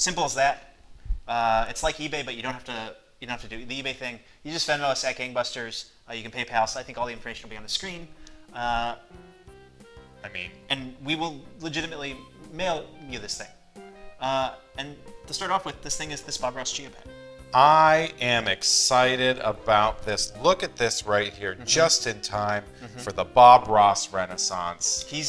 simple as that. It's like eBay, but you don't have to do the eBay thing. You just Venmo us at Gangbusters. You can PayPal. So I think all the information will be on the screen. And we will legitimately mail you this thing. And to start off with, this thing is this Bob Ross Chia Pet. I am excited about this. Look at this right here, just in time for the Bob Ross Renaissance. He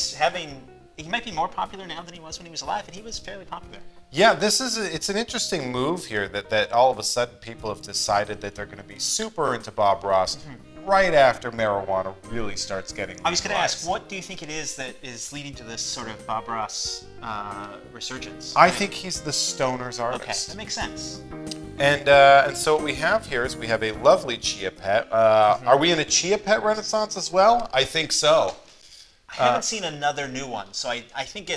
might be more popular now than he was when he was alive, and he was fairly popular. Yeah, it's an interesting move here that all of a sudden people have decided that they're going to be super into Bob Ross right after marijuana really starts getting legalized. I was going to ask, what do you think it is that is leading to this sort of Bob Ross resurgence? I think he's the stoner's artist. Okay, that makes sense. And so what we have here is we have a lovely Chia Pet. Are we in a Chia Pet renaissance as well? I think so. I haven't seen another new one, so I think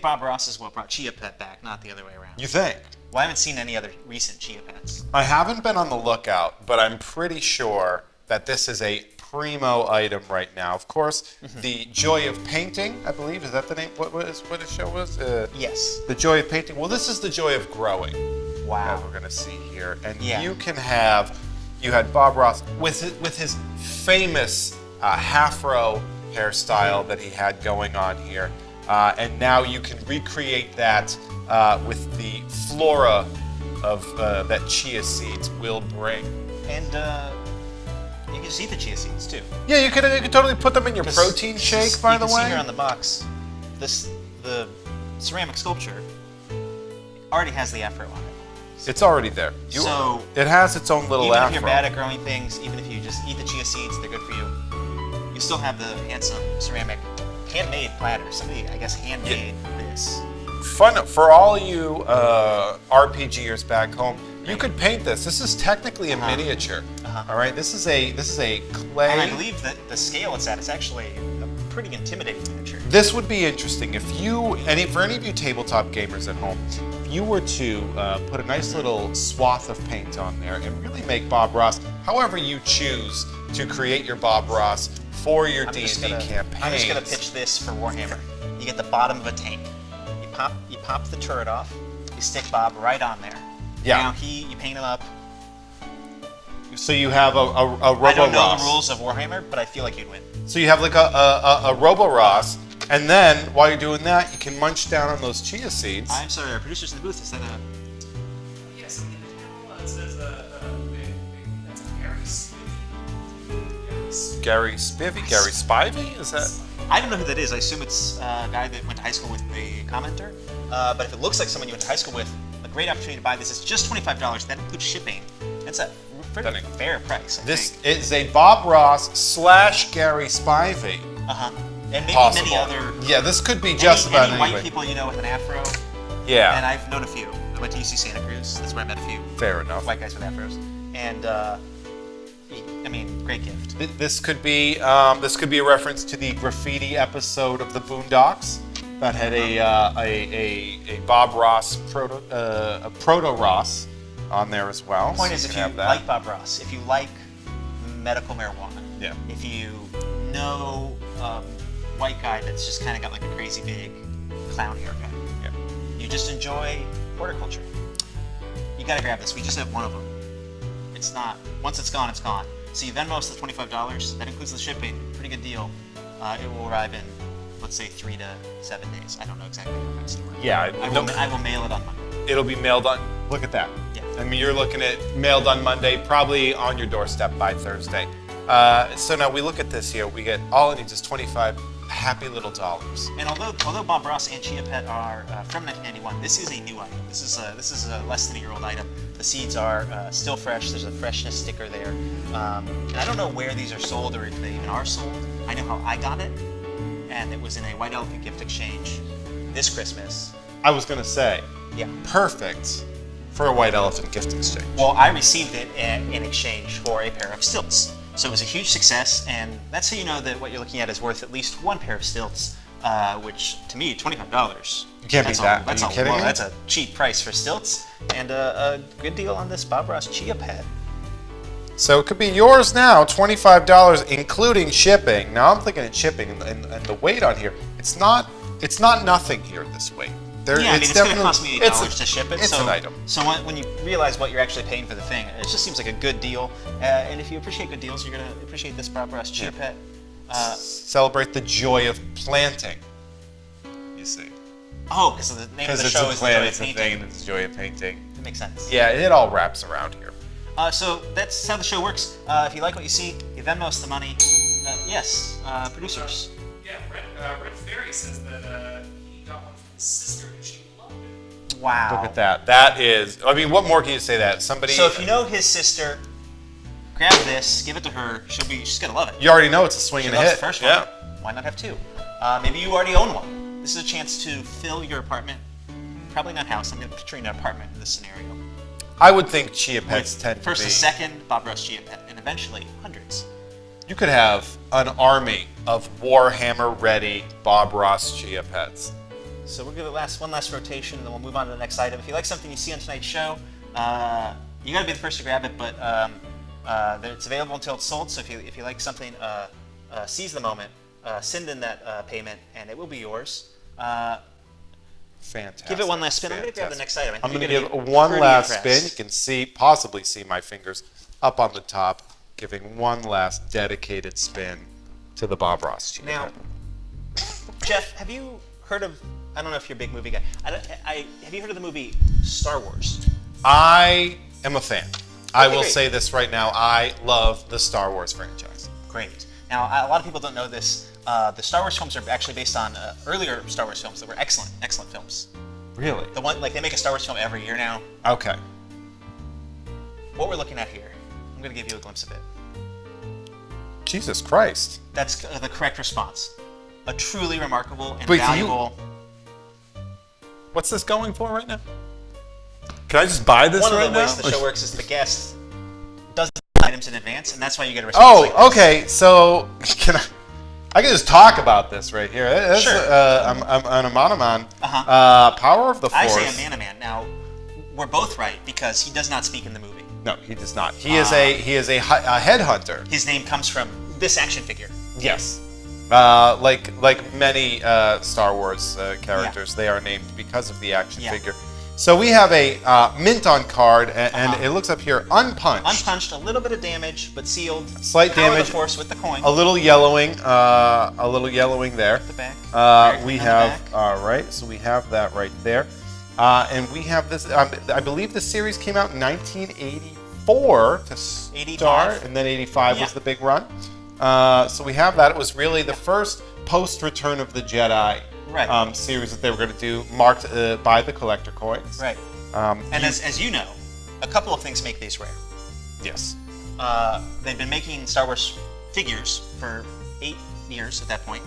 Bob Ross is what brought Chia Pet back, not the other way around. You think? Well, I haven't seen any other recent Chia Pets. I haven't been on the lookout, but I'm pretty sure that this is a primo item right now. Of course, the Joy of Painting, I believe, is that the name? What the show was? Yes. The Joy of Painting. Well, this is the Joy of Growing. Wow. That we're going to see here. And you had Bob Ross with his famous half-row hairstyle that he had going on here. And now you can recreate that with the flora of that chia seeds will bring. And you can just eat the chia seeds too. Yeah, you could totally put them in your protein shake, by the way. You can see here on the box, the ceramic sculpture already has the afro on it. It's already there. It has its own little afro. Even if you're bad at growing things, even if you just eat the chia seeds, they're good for you. You still have the handsome ceramic handmade platter. Somebody, I guess, handmade this. Fun for all you RPGers back home. You could paint this. This is technically a miniature. All right. This is a clay. And I believe that the scale it's at is actually a pretty intimidating miniature. This would be interesting if you, for any of you tabletop gamers at home, if you were to put a nice little swath of paint on there and really make Bob Ross, however you choose to create your Bob Ross for your D&D campaign. I'm just gonna pitch this for Warhammer. You get the bottom of a tank. You pop the turret off. You stick Bob right on there. Yeah. Now you paint him up. So you have a Robo-Ross. I don't know the rules of Warhammer, but I feel like you'd win. So you have like a Robo-Ross, and then while you're doing that, you can munch down on those chia seeds. I'm sorry, our producers in the booth, is that a... Yes, in the panel it says that's Gary Spivey? Gary Spivey? Is that? I don't know who that is. I assume it's a guy that went to high school with the commenter. But if it looks like someone you went to high school with, a great opportunity to buy this. It's just $25. That includes shipping. That's a pretty fair price. This is a Bob Ross / Gary Spivey. And maybe possible. many other. Yeah, this could be just about any anybody. white people you know with an afro. Yeah. And I've known a few. I went to UC Santa Cruz. That's where I met a few. Fair enough. White guys with afros. And I mean, great gift. This could be a reference to the graffiti episode of the Boondocks that had a Bob Ross proto Ross on there as well. The point is, if you like Bob Ross, if you like medical marijuana, if you know white guy that's just kind of got like a crazy big clown haircut, you just enjoy horticulture, you gotta grab this. We just have one of them. It's not, once it's gone, it's gone. So you Venmo us the $25, that includes the shipping, pretty good deal. It will arrive in, let's say, 3 to 7 days. I don't know exactly how fast it works. Yeah. I will mail it on Monday. It'll be mailed on, look at that. Yeah. I mean, you're looking at mailed on Monday, probably on your doorstep by Thursday. So now we look at this here, we get, all it needs is 25 happy little dollars. And although Bob Ross and Chia Pet are from 1991, this is a new item. This is a less than a year old item. The seeds are still fresh. There's a freshness sticker there. And I don't know where these are sold or if they even are sold. I know how I got it, and it was in a White Elephant gift exchange this Christmas. I was gonna say, yeah, perfect for a White Elephant gift exchange. Well, I received it in exchange for a pair of stilts. So it was a huge success, and that's how you know that what you're looking at is worth at least one pair of stilts, which, to me, $25. You can't beat that. That's Are you kidding me? That's a cheap price for stilts, and a good deal on this Bob Ross Chia Pet. So it could be yours now, $25, including shipping. Now I'm thinking in shipping and the weight on here. It's not nothing here, this weight. It's going to cost me $8 to ship it. It's an item. So when you realize what you're actually paying for the thing, it just seems like a good deal. And if you appreciate good deals, you're going to appreciate this Bob Ross Chia Pet. Celebrate the joy of planting. You see. Oh, because the name of the show is the joy of painting. It's the joy of painting. That makes sense. Yeah, it all wraps around here. So that's how the show works. If you like what you see, you Venmo us the money. Producers. Yeah, Red Fairy says that he got one from his sister and she loved it. Wow. Look at that. That is, I mean, what more can you say that? Somebody. So if you know his sister, grab this, give it to her. She's going to love it. You already know it's a swing and a hit. The first one. Why not have two? Maybe you already own one. This is a chance to fill your apartment. Probably not house. I'm picturing an apartment in this scenario. I would think Chia Pets tend to be. First a second Bob Ross Chia Pet, and eventually hundreds. You could have an army of Warhammer-ready Bob Ross Chia Pets. So we'll give it one last rotation, and then we'll move on to the next item. If you like something you see on tonight's show, you got to be the first to grab it, but it's available until it's sold. So if you like something, seize the moment, send in that payment, and it will be yours. Fantastic. Give it one last spin. I'm going to grab the next item. I'm going to give one last spin. You can possibly see my fingers up on the top, giving one last dedicated spin to the Bob Ross Chia Now, Jeff, have you heard of? I don't know if you're a big movie guy. Have you heard of the movie Star Wars? I am a fan. I will say this right now. I love the Star Wars franchise. Great. Now, a lot of people don't know this. The Star Wars films are actually based on earlier Star Wars films that were excellent films. Really? The one, they make a Star Wars film every year now. Okay. What we're looking at here, I'm going to give you a glimpse of it. Jesus Christ. That's the correct response. A truly remarkable and valuable. What's this going for right now? Can I just buy this right now? One of the ways the show works is the guest does items in advance, and that's why you get a response like this. Okay. So I can just talk about this right here. That's, sure. I'm a monoman. Power of the Force. I say a man. Now, we're both right because he does not speak in the movie. No, he does not. He is a headhunter. His name comes from this action figure. Yes. Like many Star Wars characters, they are named because of the action figure. So we have a mint on card, and it looks up here unpunched. Unpunched, a little bit of damage, but sealed. Slight Power damage. Of the Force with the coin. A little yellowing. There. At the back. We have. All right. So we have that right there, and we have this. I believe the series came out in 1984 to start, 85. and then 85 was the big run. So we have that. It was really the first post-Return of the Jedi series that they were going to do, marked by the collector coins. Right. And as you know, a couple of things make these rare. Yes. They've been making Star Wars figures for 8 years at that point.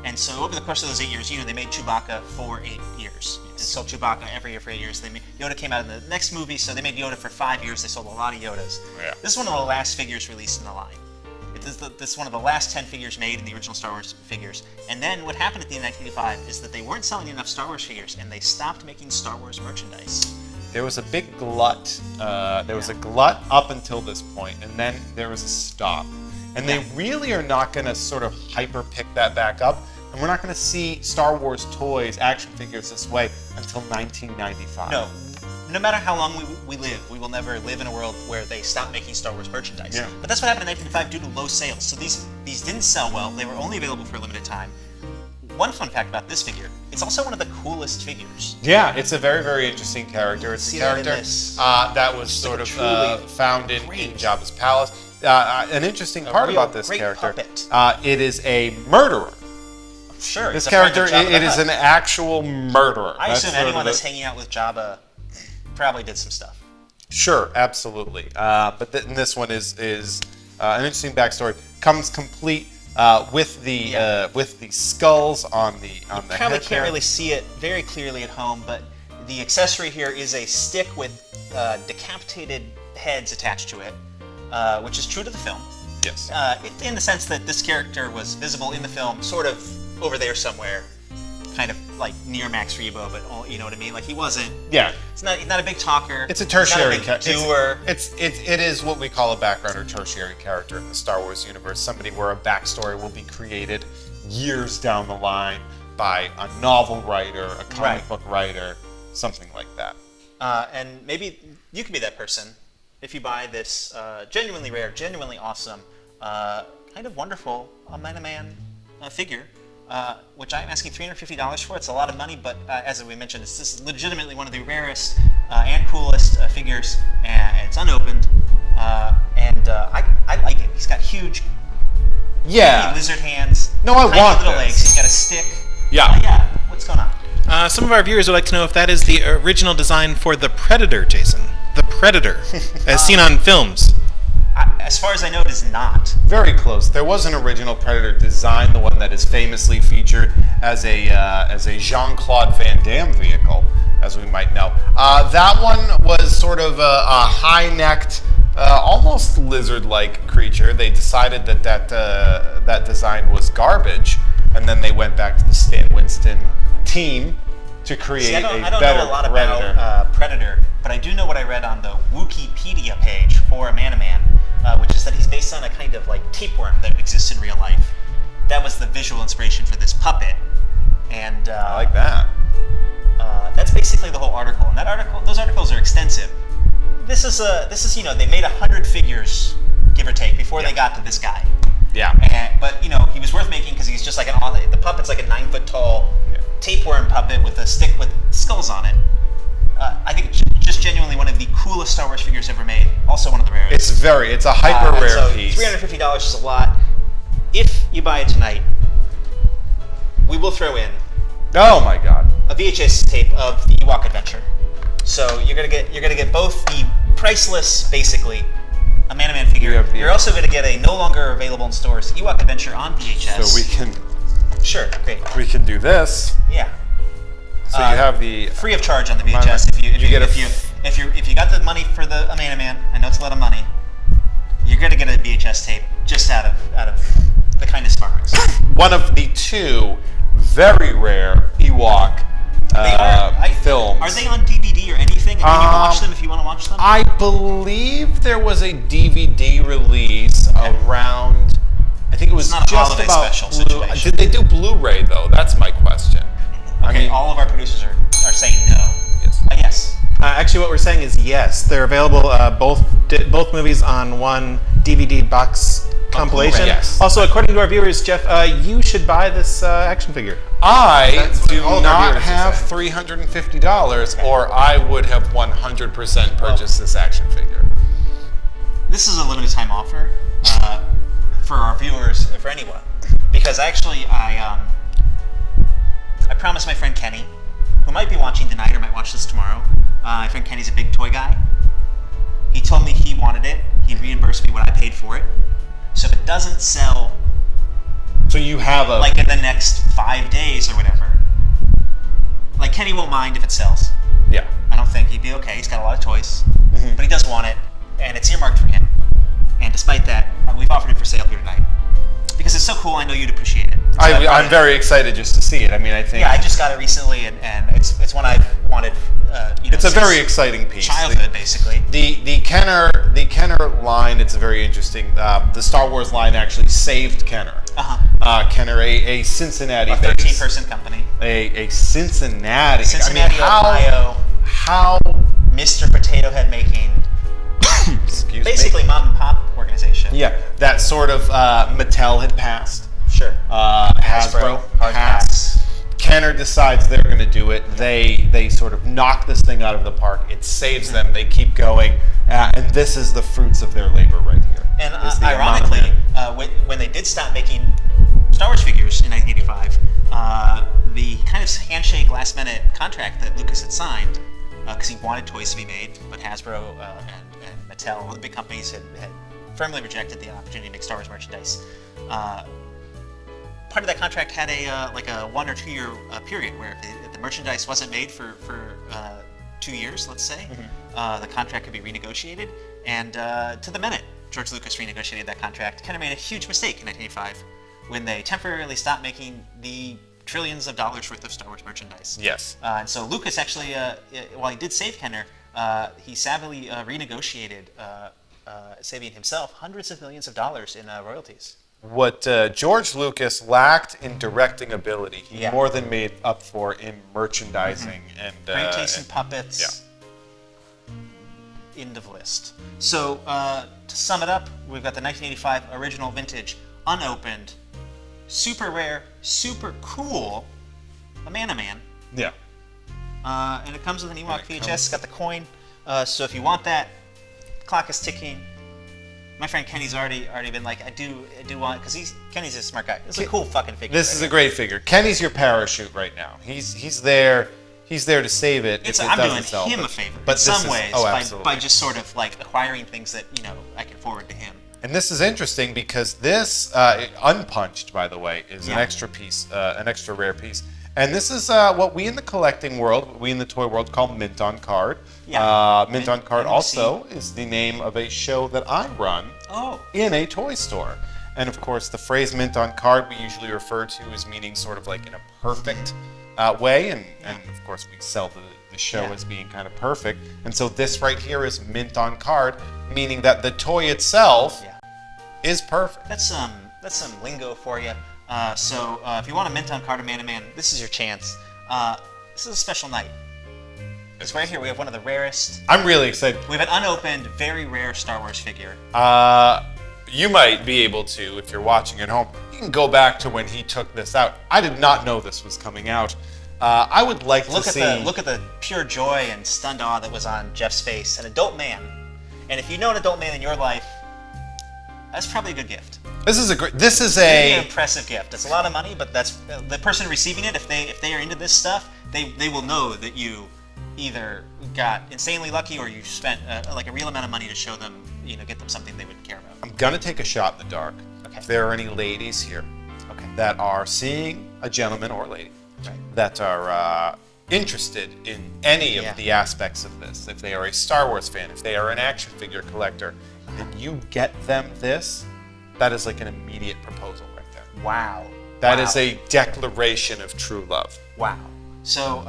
And so over the course of those 8 years, they made Chewbacca for 8 years. And sold Chewbacca every year for 8 years. Yoda came out in the next movie, so they made Yoda for 5 years. They sold a lot of Yodas. Yeah. This is one of the last figures released in the line. This is one of the last 10 figures made in the original Star Wars figures. And then what happened at the end of 1985 is that they weren't selling enough Star Wars figures, and they stopped making Star Wars merchandise. There was a big glut. There was a glut up until this point, and then there was a stop. And they really are not going to sort of hyper pick that back up. And we're not going to see Star Wars toys, action figures this way until 1995. No. No matter how long we live, we will never live in a world where they stop making Star Wars merchandise. Yeah. But that's what happened in 1985 due to low sales. So these didn't sell well. They were only available for a limited time. One fun fact about this figure, it's also one of the coolest figures. Yeah, it's a very, very interesting character. It's a character that was sort of found in Jabba's palace. An interesting part about this character, it is a murderer. Sure. This character, it is an actual murderer. I assume anyone that's hanging out with Jabba probably did some stuff. Sure, absolutely. But this one is an interesting backstory. Comes complete with the skulls on the head. You probably can't really see it very clearly at home, but the accessory here is a stick with decapitated heads attached to it, which is true to the film. Yes. In the sense that this character was visible in the film, sort of over there somewhere, kind of like near Max Rebo, but you know what I mean? Like he wasn't. Yeah. He's not a big talker. It's a tertiary character. It is what we call a background or tertiary character in the Star Wars universe. Somebody where a backstory will be created years down the line. by a novel writer, a comic Right. book writer, something like that. And maybe you could be that person if you buy this genuinely rare, genuinely awesome, kind of wonderful Man-to-Man figure, which I'm asking $350 for. It's a lot of money, but as we mentioned, this is legitimately one of the rarest and coolest figures, and it's unopened. I like it. He's got huge lizard hands. No, I tiny want little this. legs. He's got a stick. Yeah. Yeah. What's going on? Some of our viewers would like to know if that is the original design for the Predator, Jason. The Predator, as seen on films. As far as I know, it is not. Very close. There was an original Predator design, the one that is famously featured as a Jean-Claude Van Damme vehicle, as we might know. That one was sort of a high-necked, almost lizard-like creature. They decided that design was garbage, and then they went back to the Stan Winston team to create I don't better know a lot Predator. about Predator, but I do know what I read on the Wikipedia page for Man-to-Man, which is that he's based on a kind of like tapeworm that exists in real life. That was the visual inspiration for this puppet, and I like that. that's basically the whole article. And those articles are extensive. This is they made 100 figures, give or take, before they got to this guy. Yeah. But he was worth making because he's just like the puppet's like a 9 foot tall tapeworm puppet with a stick with skulls on it. I think it's just genuinely one of the coolest Star Wars figures ever made. Also one of the rarest. It's a hyper rare so piece. $350 is a lot. If you buy it tonight, we will throw in Oh my God. a VHS tape of the Ewok Adventure. So you're gonna get both the priceless, basically, a Man-to-Man figure. You're also gonna get a no longer available in stores Ewok Adventure on VHS. So we can do this. Yeah. So you have the Free of charge on the VHS if you got the money for the Man-to-Man. I know it's a lot of money. You're gonna get a VHS tape just out of the kindness of our hearts. one of the two very rare Ewok films. Are they on DVD or anything? And you can watch them if you want to watch them. I believe there was a DVD release around. I think it was It's not a just holiday about special Did situation. they do Blu-ray though? That's my question. Okay, all of our producers are saying no. Yes. Yes. Actually, what we're saying is yes. They're available both movies on one DVD box compilation. yes. Also, according to our viewers, Jeff, you should buy this action figure. I That's what do all of our not viewers are have saying. $350, or I would have 100% purchased this action figure. This is a limited time offer for our viewers, for anyone, because actually I promised my friend Kenny, who might be watching tonight or might watch this tomorrow. My friend Kenny's a big toy guy. He told me he wanted it. He'd reimburse me what I paid for it. So if it doesn't sell, So you have a like in the next 5 days or whatever, like Kenny won't mind if it sells. yeah. I don't think he'd be okay. He's got a lot of toys, but he does want it, and it's earmarked for him. And despite that, we've offered it for sale here tonight because it's so cool. I know you'd appreciate it. So I'm very excited just to see it. I mean, I think I just got it recently, and it's one I've wanted. it's a since very exciting piece. childhood, basically. The Kenner line. It's very interesting. The Star Wars line actually saved Kenner. Kenner, a Cincinnati A 13-person company. a Cincinnati. Cincinnati, Ohio. How? Mr. Potato Head making. Excuse Basically, me. mom and pop organization. Yeah, that sort of Mattel had passed. Sure. Hasbro Hard passed. Kenner decides they're going to do it. They sort of knock this thing out of the park. It saves them. They keep going, and this is the fruits of their labor right here. And is the ironically, monument. when they did stop making Star Wars figures in 1985, the kind of handshake last-minute contract that Lucas had signed, because he wanted toys to be made, but Hasbro and Mattel, all the big companies, had firmly rejected the opportunity to make Star Wars merchandise. Part of that contract had a 1 or 2 year period where if the merchandise wasn't made for 2 years, let's say, the contract could be renegotiated. And to the minute, George Lucas renegotiated that contract. Kenner made a huge mistake in 1985 when they temporarily stopped making the trillions of dollars worth of Star Wars merchandise. Yes. And so Lucas actually, while he did save Kenner, he savvily renegotiated, saving himself hundreds of millions of dollars in royalties. what George Lucas lacked in directing ability, he more than made up for in merchandising and great taste in puppets. End of list. So to sum it up, we've got the 1985 original vintage, unopened, super rare, super cool, a Man-O-Man. Yeah. And it comes with an Ewok VHS. It's got the coin. So if you want that, clock is ticking. My friend Kenny's already been like, I do want, because Kenny's a smart guy. It's a cool fucking figure. This is a great figure. Kenny's your parachute right now. He's there. He's there to save it. I'm doing him a favor in some ways by just sort of like acquiring things that I can forward to him. And this is interesting because this unpunched, by the way, is an extra piece, an extra rare piece. And this is what we in the collecting world, what we in the toy world call Mint on Card. Yeah. Mint on Card also is the name of a show that I run in a toy store. And of course, the phrase Mint on Card we usually refer to as meaning sort of like in a perfect way. And of course, we sell the show as being kind of perfect. And so this right here is Mint on Card, meaning that the toy itself is perfect. That's some lingo for you. So if you want a Mint on Card of Man-O-Man, this is your chance. This is a special night. Because right here we have one of the rarest. I'm really excited. We have an unopened, very rare Star Wars figure. You might be able to, if you're watching at home, you can go back to when he took this out. I did not know this was coming out. I would like to see... Look at the pure joy and stunned awe that was on Jeff's face. An adult man. And if you know an adult man in your life, that's probably a good gift. This is an impressive gift. It's a lot of money, but that's the person receiving it. If they are into this stuff, they will know that you either got insanely lucky or you spent like a real amount of money to show them, get them something they would care about. I'm gonna take a shot in the dark. Okay. If there are any ladies here, that are seeing a gentleman or lady that are interested in any of the aspects of this, if they are a Star Wars fan, if they are an action figure collector, and you get them this. That is like an immediate proposal right there. Wow. That is a declaration of true love. Wow. So,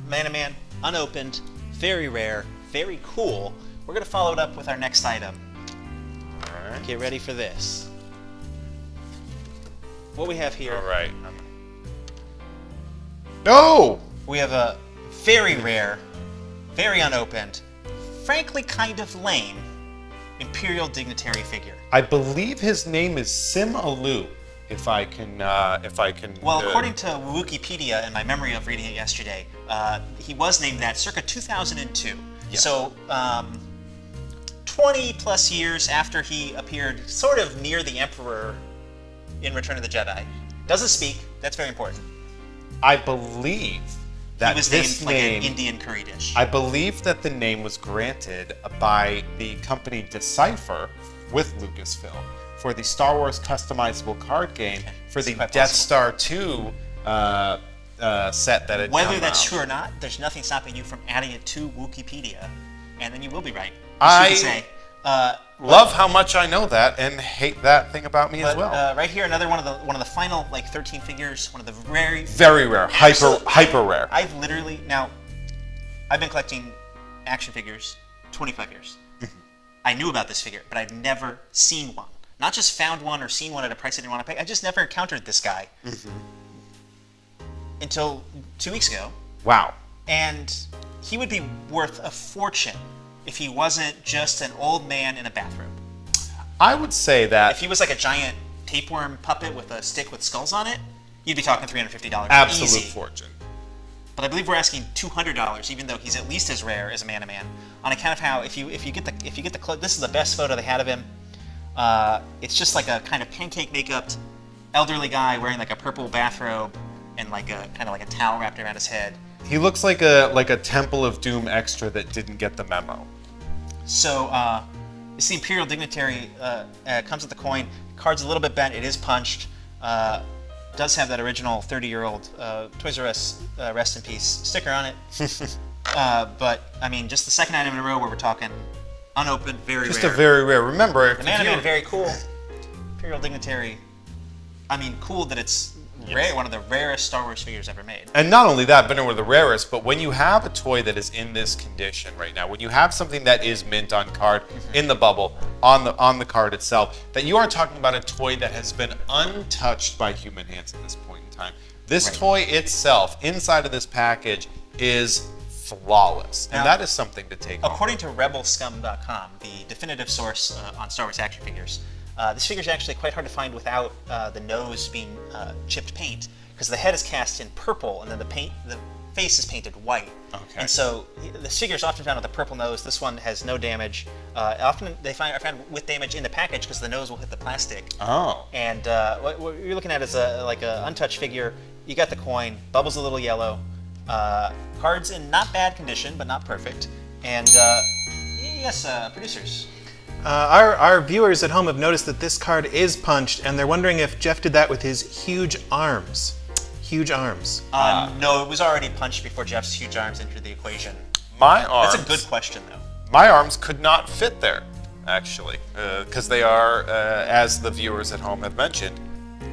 Man-O-Man, unopened, very rare, very cool. We're going to follow it up with our next item. All right. Get ready for this. What we have here. All right. No! We have a very rare, very unopened, frankly kind of lame Imperial Dignitary figure. I believe his name is Sim Alu, if I can. Well, according to Wikipedia and my memory of reading it yesterday, he was named that circa 2002. Yes. So, 20 plus years after he appeared sort of near the Emperor in Return of the Jedi. Doesn't speak, that's very important. I believe that he was named like an Indian curry dish. I believe that the name was granted by the company Decipher with Lucasfilm for the Star Wars customizable card game for the Death Star 2 set that had Whether that's true or not, there's nothing stopping you from adding it to Wikipedia, and then you will be right. Love how much I know that and hate that thing about me as well. Right here, another one of the final 13 figures, one of the very rare, hyper rare. I've been collecting action figures 25 years. I knew about this figure, but I'd never seen one. Not just found one or seen one at a price I didn't want to pay. I just never encountered this guy until 2 weeks ago. Wow. And he would be worth a fortune if he wasn't just an old man in a bathrobe. I would say that... If he was like a giant tapeworm puppet with a stick with skulls on it, you'd be talking $350. Absolute easy. Fortune. But I believe we're asking $200, even though he's at least as rare as a Man-O-Man, on account of how if you get the this is the best photo they had of him. It's just like a kind of pancake makeup elderly guy wearing like a purple bathrobe and like a kind of like a towel wrapped around his head. He looks like a Temple of Doom extra that didn't get the memo. So, it's the Imperial Dignitary, comes with the coin. Card's a little bit bent, it is punched. Does have that original 30-year-old Toys R Us Rest in Peace sticker on it. But, I mean, just the second item in a row where we're talking unopened, very rare. Just a very rare. Remember, the Man-O-Man, very cool. Imperial Dignitary, I mean, cool that it's one of the rarest Star Wars figures ever made. And not only that, but one of the rarest, but when you have a toy that is in this condition right now, when you have something that is mint on card, in the bubble, on the card itself, that you are talking about a toy that has been untouched by human hands at this point in time. This toy itself, inside of this package, is flawless. And that is something to take According to rebelscum.com, the definitive source on Star Wars action figures, this figure is actually quite hard to find without the nose being chipped paint, because the head is cast in purple and then the face is painted white. Okay. And so the figure is often found with a purple nose. This one has no damage. Often are found with damage in the package because the nose will hit the plastic. Oh. And what you're looking at is like a untouched figure. You got the coin, bubbles a little yellow, cards in not bad condition but not perfect, and yes, producers. Our viewers at home have noticed that this card is punched, and they're wondering if Jeff did that with his huge arms. Huge arms. No, it was already punched before Jeff's huge arms entered the equation. My arms. That's a good question, though. My arms could not fit there, actually, because they are, as the viewers at home have mentioned,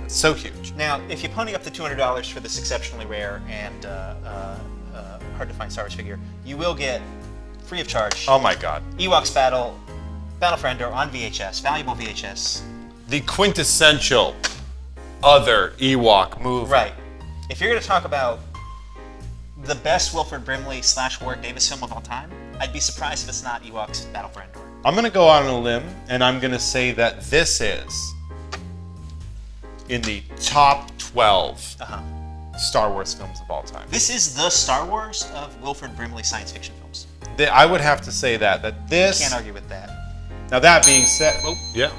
so huge. Now, if you pony up the $200 for this exceptionally rare and hard to find Star Wars figure, you will get, free of charge, Oh my God. Ewoks Battle for Endor on VHS, valuable VHS. The quintessential other Ewok movie. Right. If you're going to talk about the best Wilford Brimley / Warwick Davis film of all time, I'd be surprised if it's not Ewoks Battle for Endor. I'm going to go out on a limb, and I'm going to say that this is in the top 12 Star Wars films of all time. This is the Star Wars of Wilford Brimley science fiction films. I would have to say that this... Can't argue with that. Now that being said... Oh, yeah.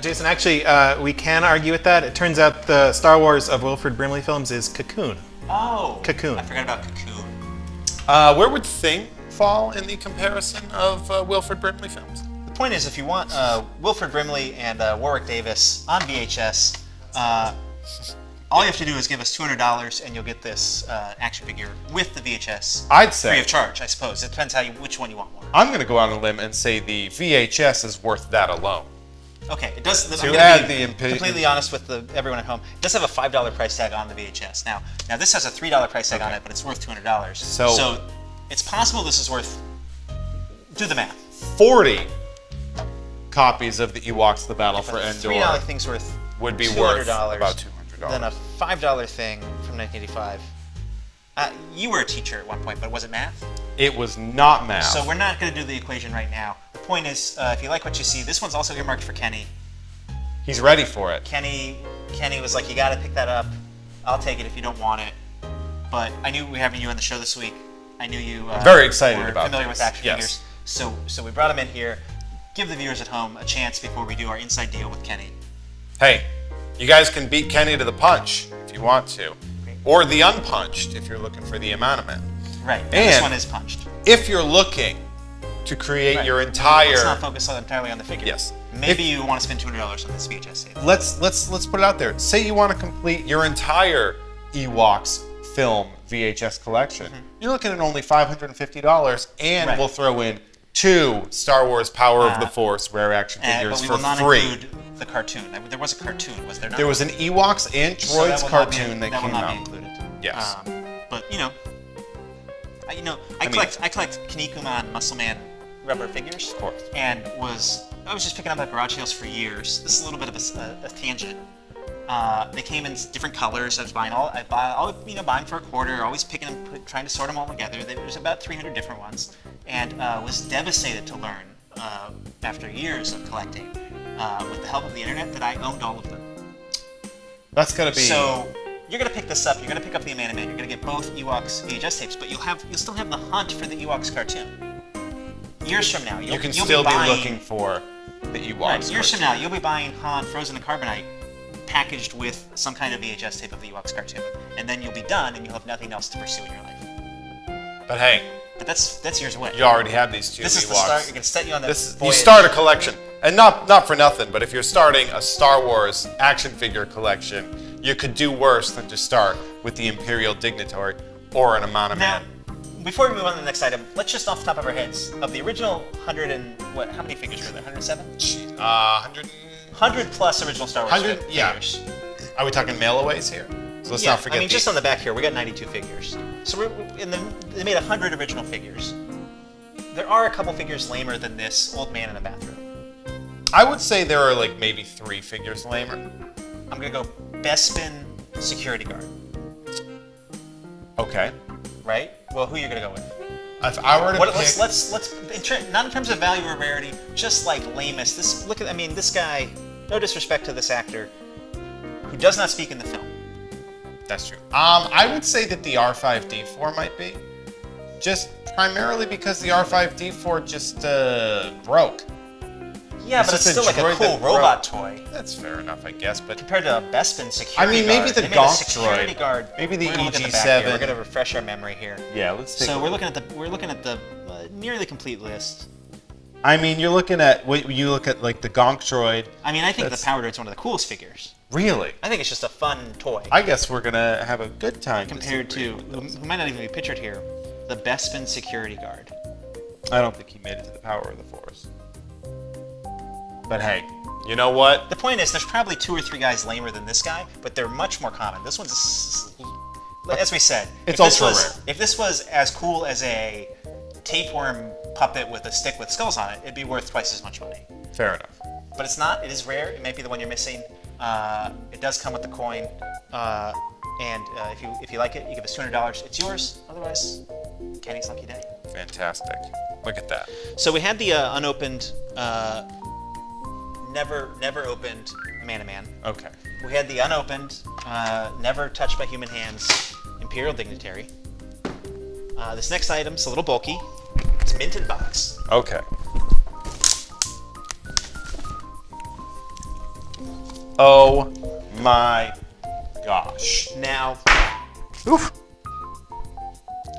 Jason, actually, we can argue with that. It turns out the Star Wars of Wilford Brimley films is Cocoon. Oh. Cocoon. I forgot about Cocoon. Where would Thing fall in the comparison of Wilford Brimley films? The point is, if you want Wilford Brimley and Warwick Davis on VHS, all you have to do is give us $200 and you'll get this action figure with the VHS. I'd say. Free of charge, I suppose. It depends which one you want more. I'm going to go out on a limb and say the VHS is worth that alone. Okay, it does. To I'm add gonna be the completely honest with everyone at home. It does have a $5 price tag on the VHS. Now this has a $3 price tag on it, but it's worth $200. So it's possible this is worth. Do the math. 40 copies of the Ewoks: The Battle for Endor. $3 thing's worth would be $200, worth about $200. Then a $5 thing from 1985. You were a teacher at one point, but was it math? It was not math. So we're not going to do the equation right now. The point is, if you like what you see, this one's also earmarked for Kenny. He's ready for it. Kenny was like, you got to pick that up. I'll take it if you don't want it. But I knew we were having you on the show this week. I knew you very excited were about familiar this. with action Yes. figures. So we brought him in here. Give the viewers at home a chance before we do our inside deal with Kenny. Hey, you guys can beat Kenny to the punch if you want to. Or the unpunched if you're looking for the amount of men. Right, and And this one is punched. if you're looking to create your entire... Let's not focus entirely on the figure. Yes. Maybe you want to spend $200 on this VHS tape. Let's put it out there. Say you want to complete your entire Ewoks film VHS collection. You're looking at only $550, and we'll throw in 2 Star Wars Power of the Force rare action figures but we for will not free. include the cartoon. There was a cartoon, was there not? There was an Ewoks and So that Droids will not be- cartoon that will came not out. be included. Yes. But I collect Kinnikuman Muscle Man rubber figures. Of course. And I was just picking up at garage sales for years. This is a little bit of a tangent. They came in different colors as vinyl. I'll buy them for $0.25. Always picking them, trying to sort them all together. There's about 300 different ones, and was devastated to learn after years of collecting, with the help of the internet, that I owned all of them. That's gonna be... So you're gonna pick this up. You're gonna pick up the Amanda Man. You're gonna get both Ewoks VHS tapes, but you'll still have the hunt for the Ewoks cartoon. Years from now, you can you'll still be buying, looking for the Ewoks. Right, years from cartoon. now, you'll be buying Han frozen in carbonite, packaged with some kind of VHS tape of the Ewoks cartoon, and then you'll be done, and you'll have nothing else to pursue in your life. But hey, But that's years away. you already have these 2 This Ewoks. is the start. You're gonna set you on that You voyage. start a collection, and not for nothing, but if you're starting a Star Wars action figure collection, you could do worse than to start with the Imperial Dignitary or an Amana Now, Man. before we move on to the next item, let's just off the top of our heads, of the original 100 and what? How many figures were there? 107? 100. 100 plus original Star Wars 100, yeah. figures. Are we talking mailaways here? So let's not forget. I mean, just on the back here, we got 92 figures. So they made 100 original figures. There are a couple figures lamer than this old man in a bathroom. I would say there are like maybe 3 figures lamer. I'm gonna go Bespin security guard. Okay. Right? Well, who are you gonna go with? If I were to pick... Let's not in terms of value or rarity, just like lamest. This guy. No disrespect to this actor, who does not speak in the film. That's true. I would say that the R5D4 might be, just primarily because the R5D4 just broke. Yeah, but it's still like a cool robot toy. That's fair enough, I guess. But compared to a Bespin security maybe guard, the Gonk droid. Guard. Maybe the EG7. We're gonna refresh our memory here. Yeah, let's take. So we're looking at the nearly complete list. I mean, you look at like the Gonk droid. I mean, I think the Power Droid's one of the coolest figures. Really? I think it's just a fun toy. I guess we're gonna have a good time. Compared to who might not even be pictured here, the Bespin security guard. I don't think he made it to the Power of the Force. But hey, you know what? The point is, there's probably 2 or 3 guys lamer than this guy, but they're much more common. This one's, as we said, it's ultra rare. If this was as cool as a tapeworm puppet with a stick with skulls on it, it'd be worth twice as much money. Fair enough. But it's not. It is rare. It might be the one you're missing. It does come with the coin, and if you like it, you give us $200. It's yours. Otherwise, Kenny's lucky day. Fantastic. Look at that. So we had the unopened, never opened Man-to-Man. Okay. We had the unopened, never touched by human hands, Imperial Dignitary. This next item's a little bulky. It's minted box. Okay. Oh my gosh. Now, oof.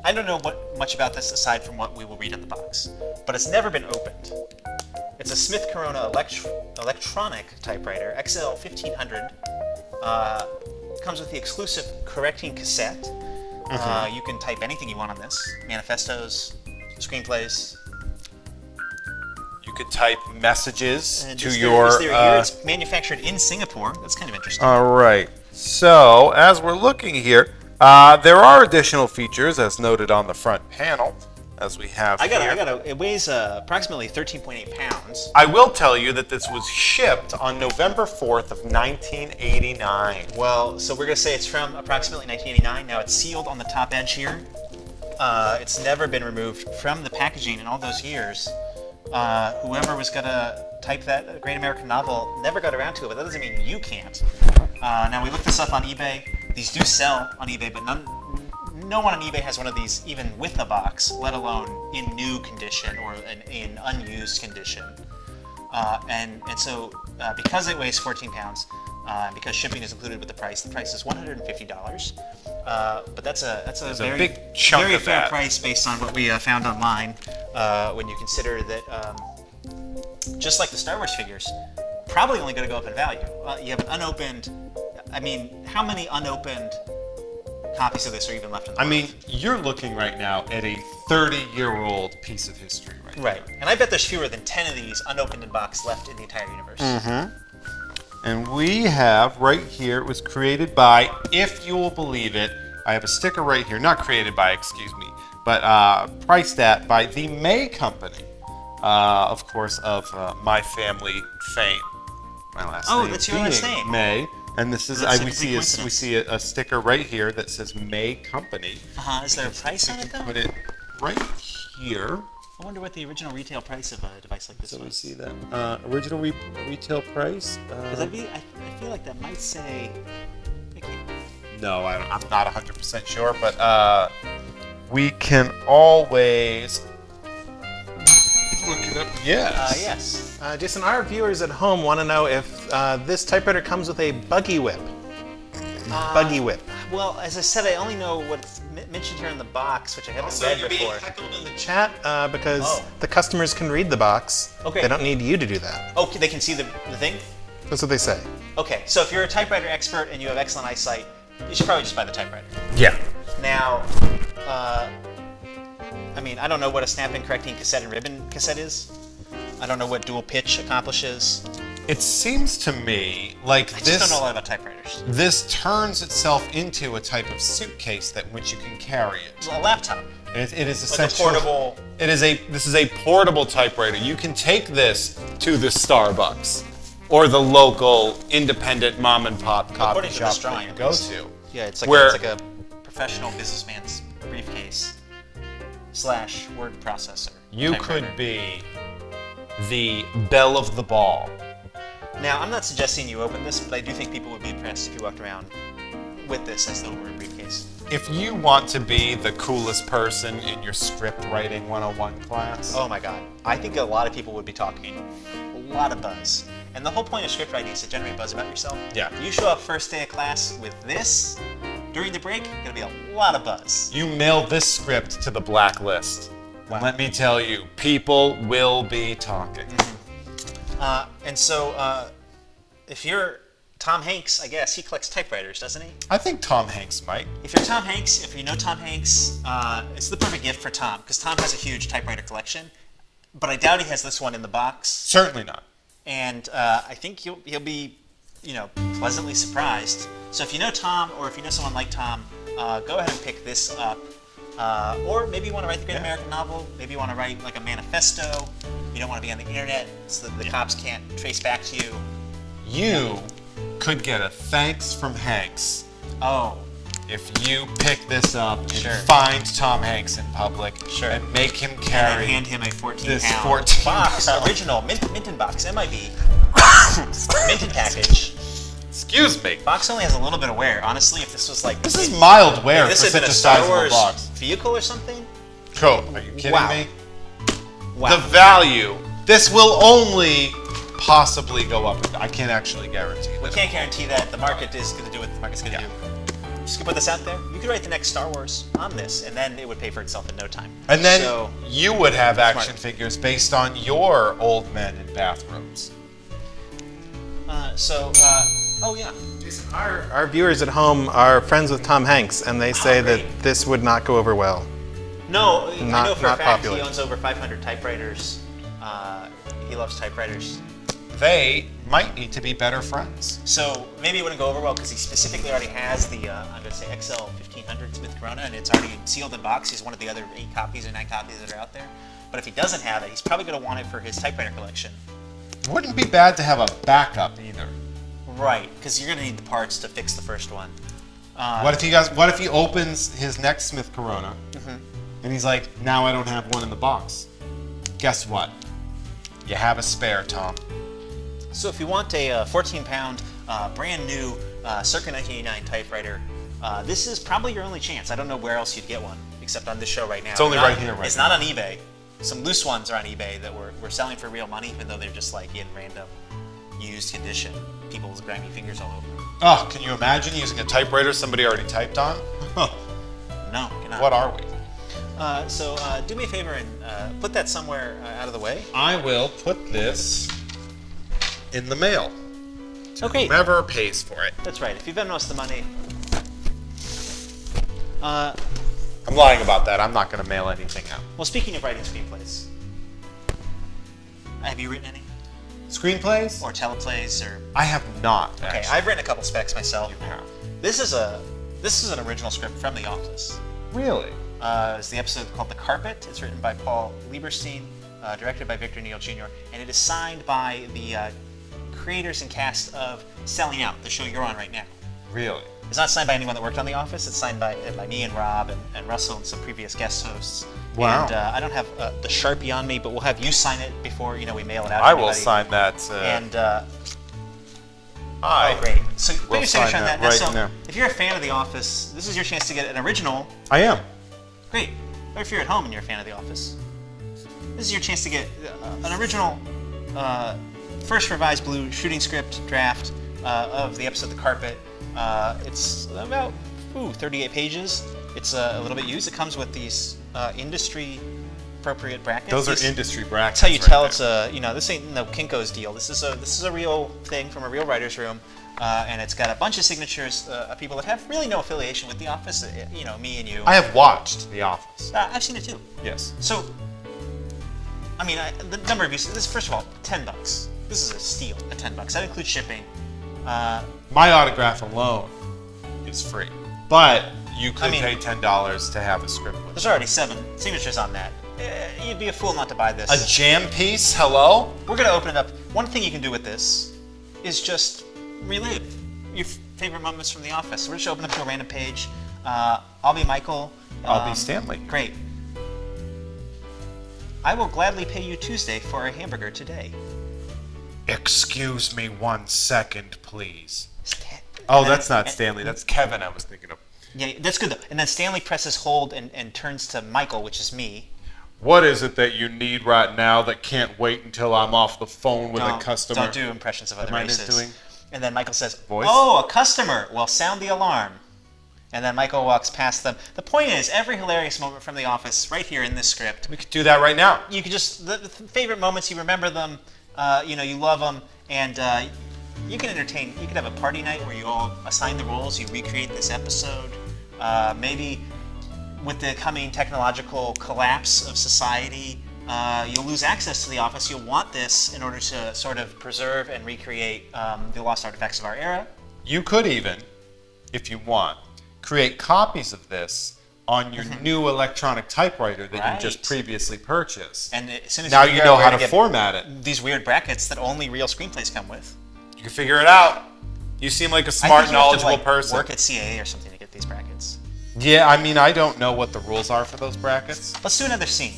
I don't know much about this aside from what we will read in the box, but it's never been opened. It's a Smith Corona electronic typewriter, XL 1500. Comes with the exclusive correcting cassette. You can type anything you want on this. Manifestos, screenplays. You could type messages And to is your... there here? It's manufactured in Singapore. That's kind of interesting. All right. So, as we're looking here, there are additional features as noted on the front panel, as we have here. It weighs approximately 13.8 pounds. I will tell you that this was shipped on November 4th of 1989. Well, so we're going to say it's from approximately 1989. Now, it's sealed on the top edge here. It's never been removed from the packaging in all those years. Whoever was going to type that great American novel never got around to it, but that doesn't mean you can't. Now, we looked this up on eBay. These do sell on eBay, but no one on eBay has one of these even with a box, let alone in new condition or in unused condition. And so because it weighs 14 pounds, because shipping is included with the price is $150. But that's a very big chunk very of fair that. price based on what we found online. When you consider that, just like the Star Wars figures, probably only going to go up in value. You have an unopened. I mean, how many unopened copies of this are even left in the world? I mean, you're looking right now at a 30-year-old piece of history right. And I bet there's fewer than 10 of these unopened in box left in the entire universe. And we have right here, it was created by, if you will believe it, I have a sticker right here, not created by, excuse me, but priced at by the May Company, of course, of my family fame. My last name that's your last name. May. And this is, That's we typically see a sticker right here that says May Company. Is there a price on it though? Put it right here. I wonder what the original retail price of a device like this So we was. see that. Original retail price? Because I feel like that might say. No, I'm not 100% sure, but we can always look it up. Yes. Yes. Jason, our viewers at home want to know if this typewriter comes with a buggy whip. Buggy whip. Well, as I said, I only know what's mentioned here in the box, which I haven't read before. Heckled in the chat because the customers can read the box. Okay. They don't need you to do that. Oh, they can see the thing? That's what they say. Okay, so if you're a typewriter expert and you have excellent eyesight, you should probably just buy the typewriter. Yeah. Now, I mean, I don't know what a snap-in correcting cassette and ribbon cassette is. I don't know what dual pitch accomplishes. It seems to me like I just don't know a lot about typewriters. This turns itself into a type of suitcase that which you can carry it. A laptop. It is Like a essentially portable. This is a portable typewriter. You can take this to the Starbucks or the local independent mom and pop coffee According to shop this that drawing, you at go least. to. Yeah, it's like, Where- it's like a professional businessman's briefcase / word processor. You typewriter. could be the belle of the ball. Now, I'm not suggesting you open this, but I do think people would be impressed if you walked around with this as the word briefcase. If you want to be the coolest person in your script writing 101 class, Oh my god. I think a lot of people would be talking. A lot of buzz. And the whole point of script writing is to generate buzz about yourself. Yeah. You show up first day of class with this, during the break, gonna be a lot of buzz. you mail this script to the blacklist. Wow. Let me tell you, people will be talking. And so, if you're Tom Hanks, I guess, he collects typewriters, doesn't he? I think Tom Hanks might. If you're Tom Hanks, if you know Tom Hanks, it's the perfect gift for Tom, because Tom has a huge typewriter collection, but I doubt he has this one in the box. Certainly not. And I think he'll be, pleasantly surprised. So if you know Tom, or if you know someone like Tom, go ahead and pick this up. Or maybe you want to write the Great American Novel. Maybe you want to write like a manifesto. You don't want to be on the internet, so that the cops can't trace back to you. You could get a thanks from Hanks Oh, if you pick this up and Sure. find Tom Hanks in public Sure. and make him and carry then hand him a 14-pound this 14 box, pound. original Minton box, MIB, Minton package. Excuse me. Box only has a little bit of wear. Honestly, if this was like This is mild wear if this for had such been a a Star sizable Wars box. vehicle or something. Cool. Are you kidding Wow. me? Wow. The value. This will only possibly go up. I can't actually guarantee We that. can't guarantee that. The market is going to do what the market's going to do. Just gonna put this out there. You could write the next Star Wars on this, and then it would pay for itself in no time. And then So, you would have action Smart. figures based on your old men in bathrobes. oh yeah. Jason, Our viewers at home are friends with Tom Hanks, and they say that great. this would not go over well. No, I Not- know for a not fact popular. he owns over 500 typewriters. He loves typewriters. They might need to be better friends. So maybe it wouldn't go over well because he specifically already has the, I'm going to say XL 1500 Smith Corona, and it's already sealed in box. He's one of the other 8 copies or 9 copies that are out there. But if he doesn't have it, he's probably going to want it for his typewriter collection. Wouldn't be bad to have a backup either. Right, because you're going to need the parts to fix the first one. What if he opens his next Smith Corona and he's like, now I don't have one in the box? Guess what? You have a spare, Tom. So if you want a 14-pound, brand new, circa 1989 typewriter, this is probably your only chance. I don't know where else you'd get one, except on this show right now. It's only Not- right here right It's now. not on eBay. Some loose ones are on eBay that we're selling for real money, even though they're just like in random used condition. People's grimy fingers all over them. Oh, can you imagine using a typewriter somebody already typed on? No, cannot. What are we? So do me a favor and put that somewhere out of the way. I will put this in the mail. Okay. Whoever pays for it. That's right. If you Venmo us the money. I'm lying about that. I'm not going to mail anything out. Well, speaking of writing screenplays, have you written any? Screenplays? Or teleplays or... I have not. Okay, actually. I've written a couple specs myself. You have. This is an original script from The Office. Really? It's the episode called The Carpet. It's written by Paul Lieberstein, directed by Victor Neal Jr., and it is signed by the creators and cast of Selling Out, the show you're on right now. Really? It's not signed by anyone that worked on The Office. It's signed by me and Rob and Russell and some previous guest hosts. Wow. And I don't have the Sharpie on me, but we'll have you sign it before we mail it out. I to will anybody. sign that. And I great. So put will your signature sign on that that. right So now. if you're a fan of The Office, this is your chance to get an original. I am. Great. Or if you're at home and you're a fan of The Office, this is your chance to get an original, first revised blue shooting script draft of the episode The Carpet. It's about 38 pages. It's a little bit used. It comes with these industry appropriate brackets. Those These- are industry brackets. That's how you right tell there. it's a, this ain't no Kinko's deal. This is a real thing from a real writer's room, and it's got a bunch of signatures of people that have really no affiliation with The Office. Me and you. I have watched The Office. I've seen it too. Yes. So, I mean, the number of uses. This first of all, $10. This is a steal at $10. That includes shipping. My autograph alone is free, but you could pay $10 to have a script with. There's already 7 signatures on that. You'd be a fool not to buy this. A jam piece? Hello? We're gonna open it up. One thing you can do with this is just relive your favorite moments from The Office. We're just opening up to a random page. I'll be Michael. I'll be Stanley. Great. I will gladly pay you Tuesday for a hamburger today. Excuse me 1 second, please. That's not Stanley. That's Kevin I was thinking of. Yeah, that's good though. And then Stanley presses hold and turns to Michael, which is me. What is it that you need right now that can't wait until I'm off the phone with a customer? Don't do impressions of other races. Doing? And then Michael says, Voice? "Oh, a customer. Well, sound the alarm." And then Michael walks past them. The point is, every hilarious moment from The Office, right here in this script. We could do that right now. You could just the favorite moments. You remember them. You love them, and you can entertain. You could have a party night where you all assign the roles. You recreate this episode. Maybe with the coming technological collapse of society, you'll lose access to The Office. You'll want this in order to sort of preserve and recreate the lost artifacts of our era. You could even, if you want, create copies of this on your new electronic typewriter that you just previously purchased. And as soon as now you you know how to format it. These weird brackets that only real screenplays come with. You can figure it out. You seem like a smart, knowledgeable person. Work at CAA or something to get these brackets. Yeah, I mean, I don't know what the rules are for those brackets. Let's do another scene.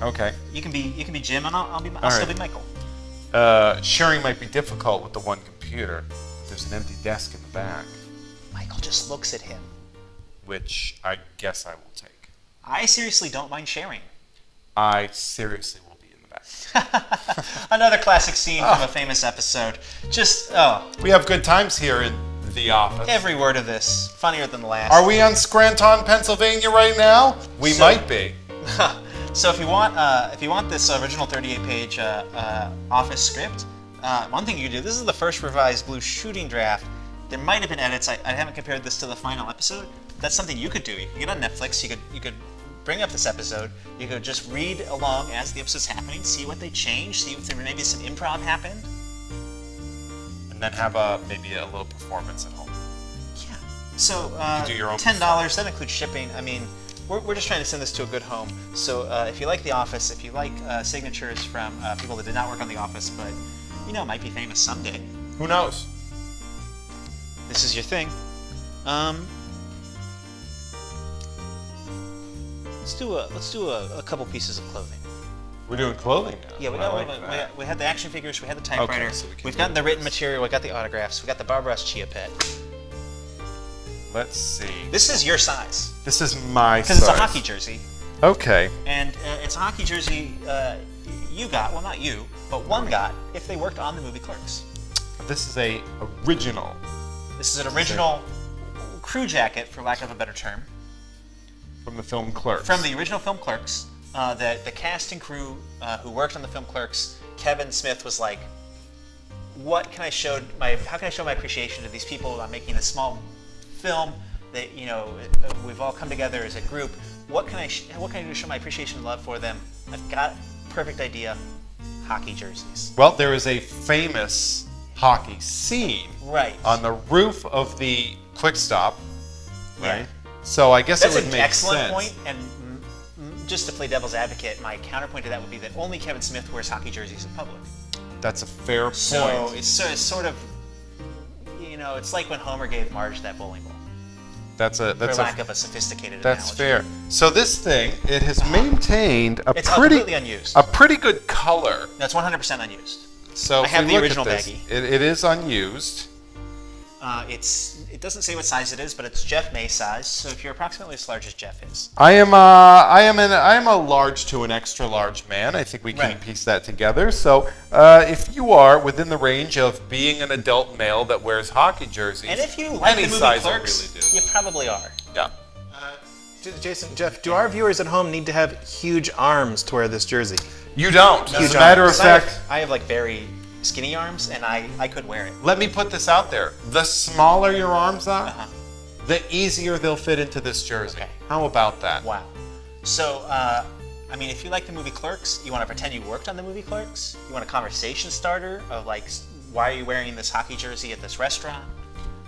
Okay. You can be Jim, and I'll still be Michael. Sharing might be difficult with the one computer. There's an empty desk in the back. Michael just looks at him. Which I guess I will take. I seriously don't mind sharing. I seriously will be in the back. Another classic scene from a famous episode. We have good times here in The Office. Every word of this, funnier than the last. Are we on Scranton, Pennsylvania right now? We might be. So if you want this original 38-page Office script, one thing you can do. This is the first revised blue shooting draft. There might have been edits. I haven't compared this to the final episode. That's something you could do. You could get on Netflix. You could bring up this episode. You could just read along as the episode's happening, see what they changed, see if there maybe some improv happened, and then have maybe a little performance at home. Yeah. So you do your own $10. That includes shipping. I mean, we're just trying to send this to a good home. So if you like The Office, if you like signatures from people that did not work on The Office, but might be famous someday. Who knows? This is your thing. Let's do a couple pieces of clothing. We're doing clothing now. Yeah, we had the action figures, we had the typewriter, Okay, so we've gotten the written material, we got the autographs, we got the Barbara Ross Chia Pet. Let's see. This is your size. This is my size. Because it's a hockey jersey. Okay. And it's a hockey jersey you got, well not you, but one got if they worked on the movie Clerks. This is a original. This is an original crew jacket, for lack of a better term. From the film Clerks. From the original film Clerks. The cast and crew who worked on the film Clerks, Kevin Smith was like, how can I show my appreciation to these people? I'm making a small film that, we've all come together as a group. What can I do to show my appreciation and love for them? I've got a perfect idea. Hockey jerseys. Well, there is a famous hockey scene on the roof of the Quick Stop, right? So I guess That's it would make sense. That's an excellent point, and just to play devil's advocate, my counterpoint to that would be that only Kevin Smith wears hockey jerseys in public. That's a fair point. So it's sort of, it's like when Homer gave Marge that bowling ball. For lack of a sophisticated analogy. That's fair. So this thing, it has maintained it's completely unused. A pretty good color. That's 100% unused. So I have the original baggie. It is unused. It doesn't say what size it is, but it's Jeff May size. So if you're approximately as large as Jeff is, I am a large to an extra large man. I think we can piece that together. So if you are within the range of being an adult male that wears hockey jerseys, and if you like the movie Clerks, really do. you probably are. Yeah. Jason, Jeff, do our viewers at home need to have huge arms to wear this jersey? You don't. As a matter of fact, I have like very skinny arms, and I could wear it. Let me put this out there. The smaller your arms are, the easier they'll fit into this jersey. Okay. How about that? Wow. So I mean, if you like the movie Clerks, you want to pretend you worked on the movie Clerks. You want a conversation starter of like, why are you wearing this hockey jersey at this restaurant?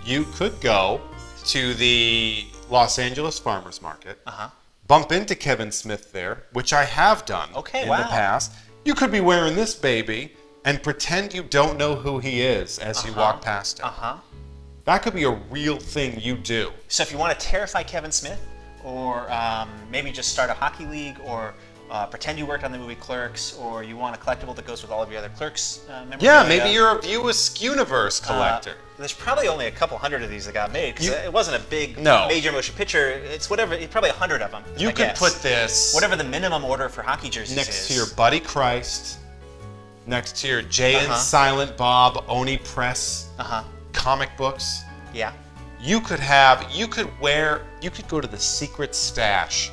You could go to the Los Angeles Farmers Market, Uh-huh. bump into Kevin Smith there, which I have done in the past. You could be wearing this baby and pretend you don't know who he is as you walk past him. Uh-huh. That could be a real thing you do. So if you want to terrify Kevin Smith, or maybe just start a hockey league, or pretend you worked on the movie Clerks, or you want a collectible that goes with all of your other Clerks memorabilia. Yeah, maybe you're a View Askewniverse collector. There's probably only a couple hundred of these that got made, because it wasn't a big major motion picture. It's whatever, probably 100 of them. You could put this whatever the minimum order for hockey jerseys next to your Buddy Christ, next to your Jay and Silent Bob Oni Press comic books. Yeah. You could go to the secret stash,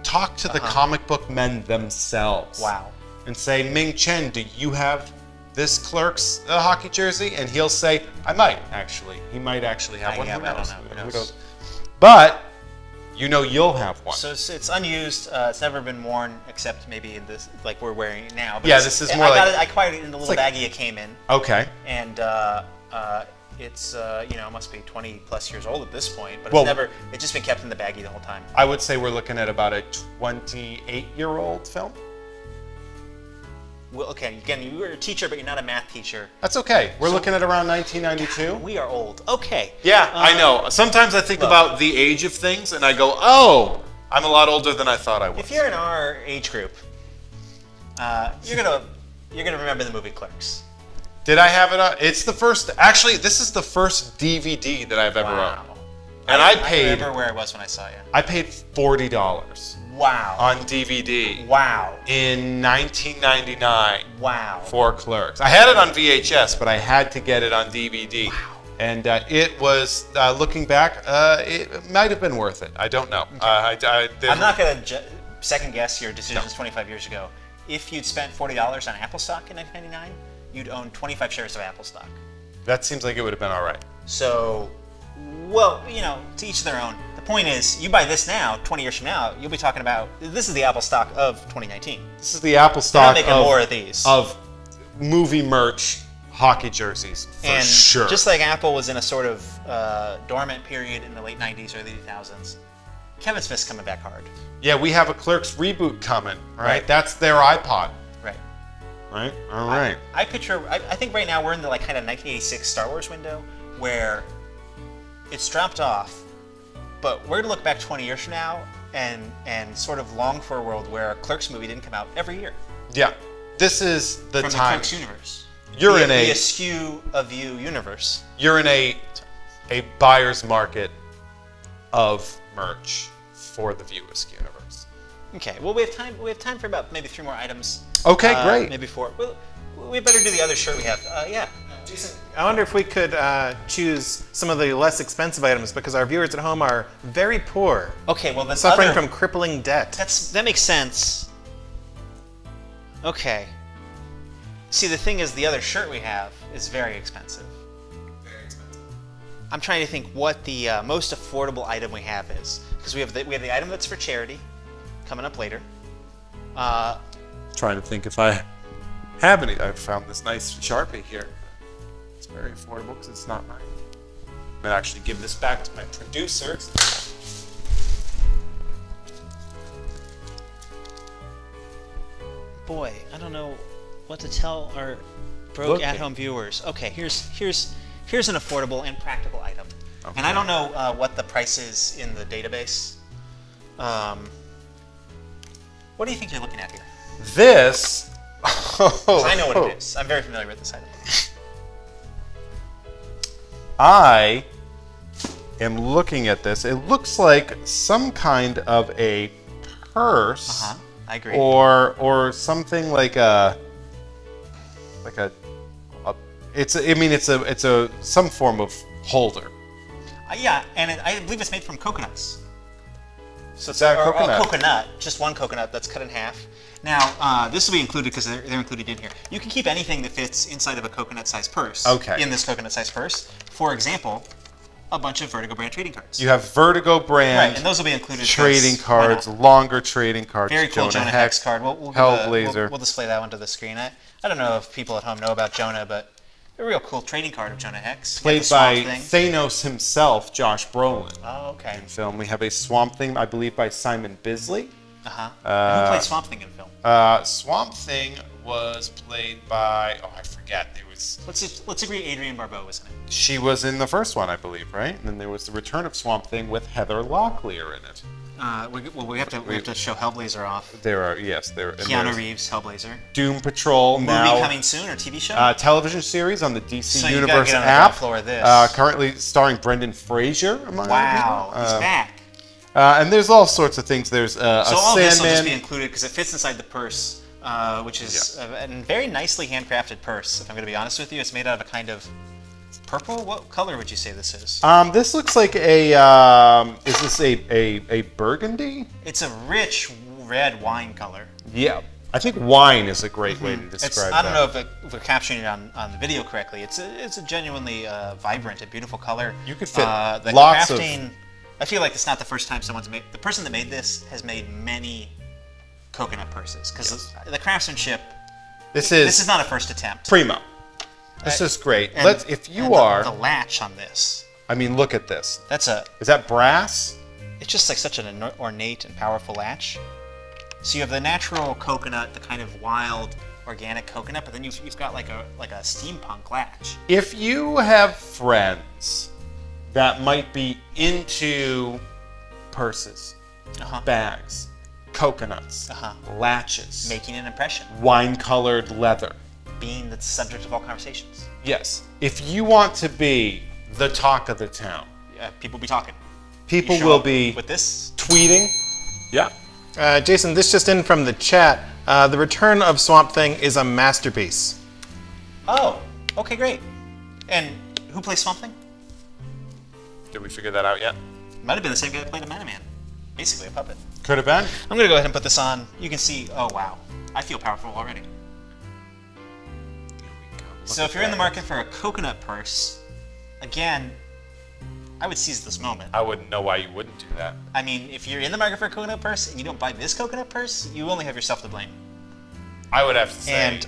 talk to the comic book men themselves. Wow. And say, Ming Chen, do you have this Clerks hockey jersey? And he'll say, I might actually. He might actually have one. I Who don't knows? know. Who knows? But you'll have one. So it's unused. It's never been worn except maybe in this, like we're wearing it now. But Yeah, this is more I acquired it in the little baggie it came in. Okay. And it's must be 20 plus years old at this point, but it's just been kept in the baggie the whole time. I would say we're looking at about a 28-year-old film. Well, okay, again, you were a teacher, but you're not a math teacher. That's okay. We're looking at around 1992. We are old. Okay. Yeah, I know. Sometimes I think about the age of things, and I go, "Oh, I'm a lot older than I thought I was." If you're in our age group, you're gonna remember the movie Clerks. Did I have it on? It's the first. Actually, this is the first DVD that I've ever owned, and I paid. I remember where I was when I saw you. I paid $40. Wow. On DVD. Wow. In 1999. Wow. For Clerks. I had it on VHS, but I had to get it on DVD. Wow. And it was, looking back, it might have been worth it. I don't know. Okay. I'm not going to second guess your decisions 25 years ago. If you'd spent $40 on Apple stock in 1999, you'd own 25 shares of Apple stock. That seems like it would have been all right. So, well, to each their own. The point is, you buy this now, 20 years from now, you'll be talking about, this is the Apple stock of 2019. This is the Apple stock making more of these. Of movie merch, hockey jerseys, for sure. Just like Apple was in a sort of dormant period in the late 90s, early 2000s, Kevin Smith's coming back hard. Yeah, we have a Clerks reboot coming, right? That's their iPod. Right. Right? All right. I think right now we're in the kind of 1986 Star Wars window where it's dropped off, but we're going to look back 20 years from now and sort of long for a world where a Clerks movie didn't come out every year. Yeah. This is the From time. the Clerks universe. You're in the Askew of You universe. You're in a buyer's market of merch for the View Askew universe. Okay. Well, we have time. We have time for about maybe 3 more items. Okay, great. Maybe 4. Well, we better do the other shirt we have. Yeah. Jason. I wonder if we could choose some of the less expensive items because our viewers at home are very poor. Okay. Well, then suffering from crippling debt. That makes sense. Okay. See, the thing is, the other shirt we have is very expensive. Very expensive. I'm trying to think what the most affordable item we have is, because we have the item that's for charity, coming up later. Trying to think if I have any. I found this nice Sharpie here. It's very affordable because it's not mine. I'm gonna actually give this back to my producer. Boy, I don't know what to tell our broke at-home viewers. Okay, here's an affordable and practical item, and I don't know what the price is in the database. What do you think you're looking at here? This. 'Cause I know what it is. I'm very familiar with this item. I am looking at this. It looks like some kind of a purse. I agree. Or something like it's some form of holder. Yeah, and I believe it's made from coconuts. So it's a coconut, just one coconut that's cut in half. Now, this will be included because they're included in here. You can keep anything that fits inside of a coconut-sized purse. Okay. In this coconut-sized purse. For example, a bunch of Vertigo brand trading cards. You have Vertigo brand. Right, and those will be included. Trading cards, longer trading cards. Very cool Jonah Hex card. We'll display that one to the screen. I don't know if people at home know about Jonah, but a real cool trading card of Jonah Hex. Played by Thanos himself, Josh Brolin. Oh, okay. In film, we have a Swamp Thing, I believe, by Simon Bisley. Who played Swamp Thing in film? Swamp Thing was played by I forget. There was. Let's agree, Adrienne Barbeau was in it. She was in the first one, I believe, right? And then there was the Return of Swamp Thing with Heather Locklear in it. We have to show Hellblazer off. Keanu Reeves, Hellblazer. Doom Patrol Movie now coming soon or TV show? Television series on the DC So Universe you gotta get on the app. ground floor of this. Currently starring Brendan Fraser. Among Wow, other people. he's back. And there's all sorts of things. There's a so all Sandman. this will just be included because it fits inside the purse, which is a very nicely handcrafted purse. If I'm going to be honest with you, it's made out of a kind of purple. What color would you say this is? This looks like a. Is this a burgundy? It's a rich red wine color. Yeah, I think wine is a great way to describe that. I don't know if we're capturing it on the video correctly. It's a genuinely vibrant and beautiful color. You could fit the lots crafting, I feel like it's not the first time someone's made. The person that made this has made many coconut purses because the craftsmanship. This is not a first attempt. Primo. This is great. If you the latch on this. I mean, look at this. Is that brass? It's just like such an ornate and powerful latch. So you have the natural coconut, the kind of wild organic coconut, but then you've got like a steampunk latch. If you have friends that might be into purses, bags, coconuts, latches, making an impression, wine-colored leather, being the subject of all conversations. Yes. If you want to be the talk of the town, people will be talking. People will be with this tweeting. Yeah. Jason, this just in from the chat. The Return of Swamp Thing is a masterpiece. Oh, okay, great. And who plays Swamp Thing? Did we figure that out yet? Might have been the same guy that played a Man-Man. Basically a puppet. Could have been. I'm going to go ahead and put this on. You can see, oh wow, I feel powerful already. So if you're in the market for a coconut purse, again, I would seize this moment. I wouldn't know why you wouldn't do that. I mean, if you're in the market for a coconut purse and you don't buy this coconut purse, you only have yourself to blame. I would have to say. And,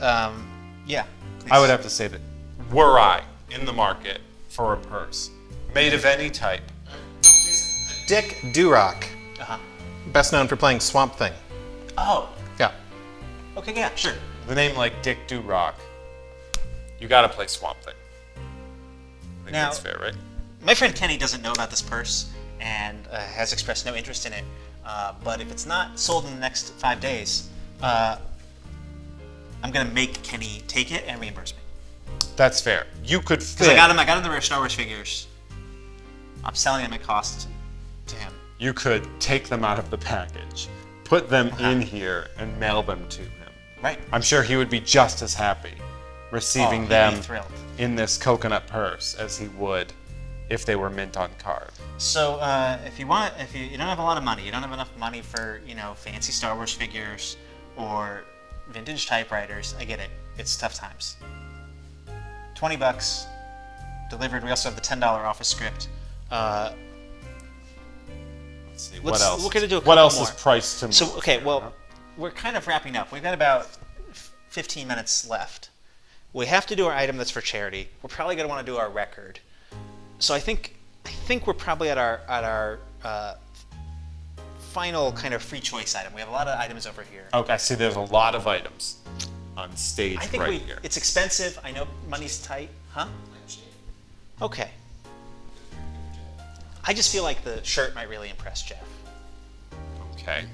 yeah. Please. I would have to say that were I in the market for a purse, made of any type. Dick Durock. Best known for playing Swamp Thing. Oh. Yeah. Okay, yeah, sure. The name like Dick Durock. You gotta play Swamp Thing. I think that's fair, right? My friend Kenny doesn't know about this purse and has expressed no interest in it. But if it's not sold in the next 5 days, I'm gonna make Kenny take it and reimburse me. That's fair. You could fit. Because I got him the rare Star Wars figures. I'm selling them at cost to him. You could take them out of the package, put them in here, and mail them to him. Right. I'm sure he would be just as happy receiving them in this coconut purse as he would if they were mint on card. So if you don't have a lot of money, you don't have enough money for fancy Star Wars figures or vintage typewriters. I get it. It's tough times. $20 delivered. We also have the $10 office script. Let's see. What else? We're gonna do a couple what else more. is priced to? So okay, well, we're kind of wrapping up. We've got about 15 minutes left. We have to do our item that's for charity. We're probably going to want to do our record. So I think we're probably at our final kind of free choice item. We have a lot of items over here. Okay, see, there's a lot of items on stage I think here. It's expensive. I know money's tight. Huh? Okay. I just feel like the shirt might really impress Jeff. Okay.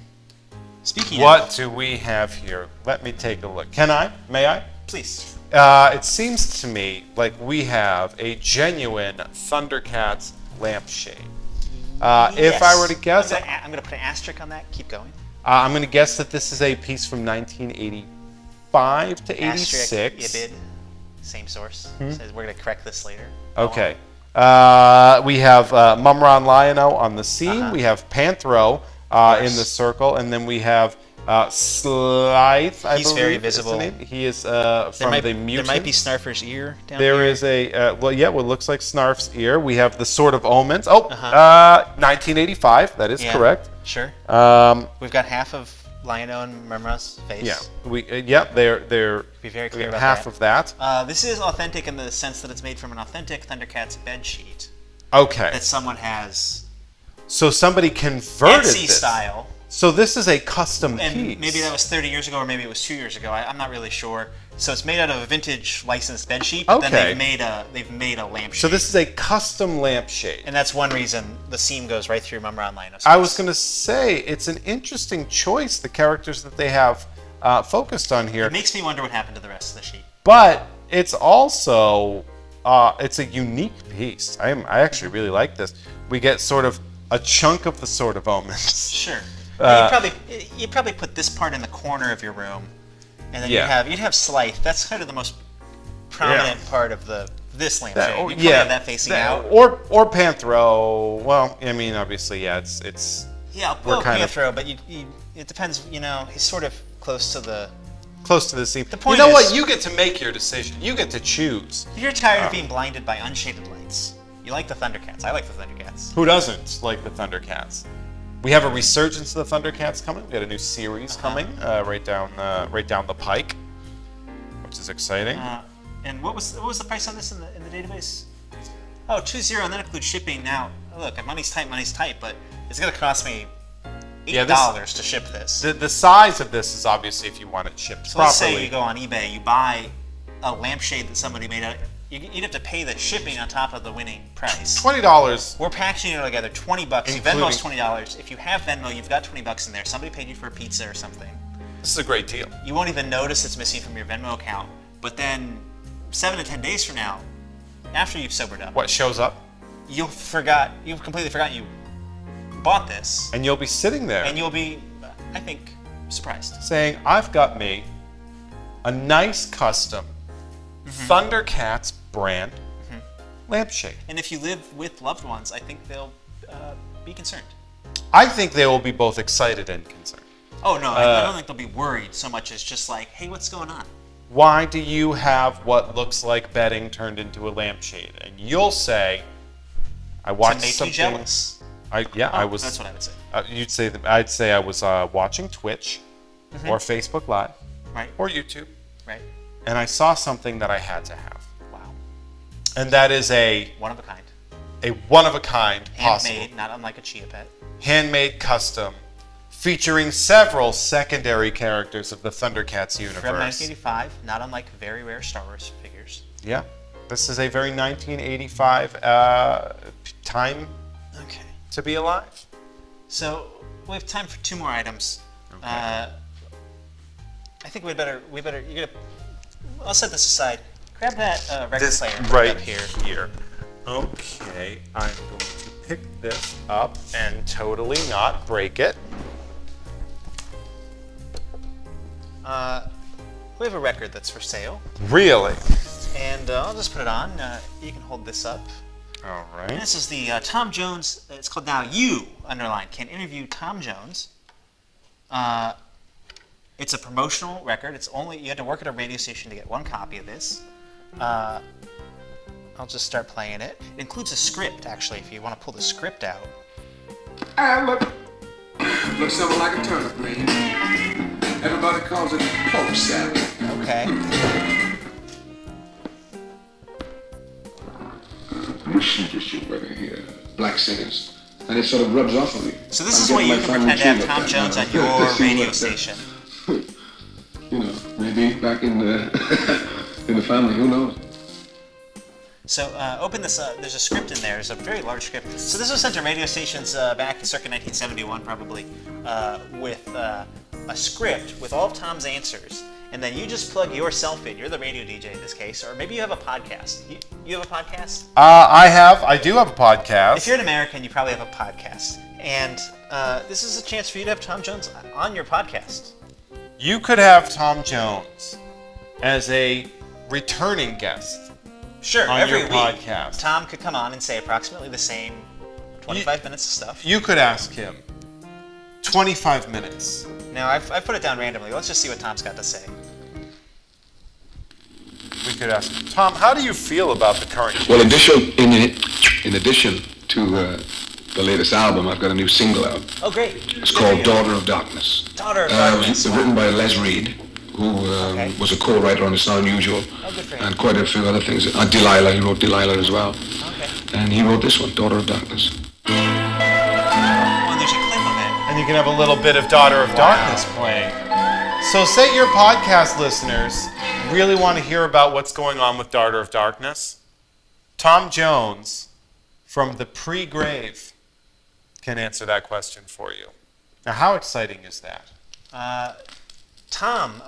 Speaking what do we have here? Let me take a look. Can I? May I? Please. It seems to me like we have a genuine Thundercats lampshade. Yes. If I were to guess, I'm going to put an asterisk on that. Keep going. I'm going to guess that this is a piece from 1985 to 86. Asterisk, Ibid, same source. Says we're going to correct this later. Okay. We have Mumron Lion-O on the scene. We have Panthro in the circle, and then we have Slythe, I He's believe, very is the visible. name. He is from the Mutant. There might be Snarfer's ear down There here. is a, what looks like Snarf's ear. We have the Sword of Omens. Oh, 1985. That is correct. Sure. Um, We've got half of Lion-O and Murmurah's face. yeah, they're Be very clear about half that. of that. This is authentic in the sense that it's made from an authentic Thundercats bedsheet Okay. that someone has So somebody converted Etsy this. style. So this is a custom And piece. maybe that was 30 years ago, or maybe it was 2 years ago. I'm not really sure. So it's made out of a vintage licensed bedsheet, but then they've made a lampshade. So this is a custom lampshade. And that's one reason the seam goes right through Murmurah and Lion-O's I face. was going to say, it's an interesting choice, the characters that they have focused on here. It makes me wonder what happened to the rest of the sheet. But it's also, it's a unique piece. I actually really like this. We get sort of a chunk of the Sword of Omens. Sure. You'd probably put this part in the corner of your room, and then you'd have Slythe. That's kind of the most prominent part of this lampshade. You probably have that facing out. Or Panthro. Well, I mean, obviously, it's. Yeah, well, Panthro, but it depends. He's sort of close to the seam. The point you know is, what? You get to make your decision. You get to choose. You're tired of being blinded by unshaded lights. You like the Thundercats. I like the Thundercats. Who doesn't like the Thundercats? We have a resurgence of the Thundercats coming. We got a new series coming right down the pike, which is exciting. And what was the price on this in the database? Oh, 2.0, and that includes shipping. Now, look, money's tight, but it's going to cost me $8 to ship this. The size of this is obviously if you want it shipped So properly. let's say you go on eBay, you buy a lampshade that somebody made out. You'd have to pay the shipping on top of the winning price. $20. We're packaging it together, $20. You Venmo's $20. If you have Venmo, you've got $20 in there. Somebody paid you for a pizza or something. This is a great deal. You won't even notice it's missing from your Venmo account. But then 7 to 10 days from now, after you've sobered up, What shows up? you've completely forgotten you bought this. And you'll be sitting there And you'll be, I think, surprised. saying, I've got me a nice custom Thundercats brand lampshade. And if you live with loved ones, I think they'll be concerned. I think they will be both excited and concerned. Oh, no, I don't think they'll be worried so much as just like, hey, what's going on? Why do you have what looks like bedding turned into a lampshade? And you'll say, I watched To make something. you jealous. I was. That's what I would say. I'd say I was watching Twitch or Facebook Live Right. or YouTube, Right. and I saw something that I had to have. Wow. And that is a One of a kind. one-of-a-kind, possible, Handmade, not unlike a Chia Pet. handmade custom, featuring several secondary characters of the Thundercats universe. From 1985, not unlike very rare Star Wars figures. Yeah, this is a very 1985 time Okay. to be alive. So we have time for 2 more items. Okay. I think we better. I'll set this aside. Grab that record This player right up here. here. Okay, I'm going to pick this up and totally not break it. We have a record that's for sale, Really? and I'll just put it on. You can hold this up. All And right. this is the Tom Jones. It's called Now You Underline Can Interview Tom Jones. It's a promotional record. You had to work at a radio station to get 1 copy of this. I'll just start playing it. It includes a script, actually, if you want to pull the script out. Looks something like a turnip green. Everybody calls it poke salad. Okay. Procedures you're wearing here. Black singers. And it sort of rubs off on me. So this is where you can pretend to have Tom Jones on your radio station. You know, maybe back in the in the family, who knows? So open this up. There's a script in there. There's a very large script. So this was sent to radio stations back in circa 1971, probably, with a script with all of Tom's answers. And then you just plug yourself in. You're the radio DJ in this case. Or maybe you have a podcast. You have a podcast? I do have a podcast. If you're an American, you probably have a podcast. And this is a chance for you to have Tom Jones on your podcast. You could have Tom Jones as a returning guest. Sure, On every your week, podcast. Tom could come on and say approximately the same 25 minutes of stuff. You could ask him, 25 minutes. Now, I've put it down randomly. Let's just see what Tom's got to say. We could ask Tom, how do you feel about the current? Well, in addition to the latest album, I've got a new single out. Oh, great. It's called Daughter of Darkness. Daughter of Darkness. Written by Les Reed, who was a co-writer on It's Not Unusual, good for him. and quite a few other things. Delilah, he wrote Delilah as well. Okay. And he wrote this one, Daughter of Darkness. Oh, and there's a clip of it. And you can have a little bit of Daughter of Darkness playing. So say your podcast listeners really want to hear about what's going on with Daughter of Darkness. Tom Jones from the pre-grave can answer that question for you. Now, how exciting is that? Tom,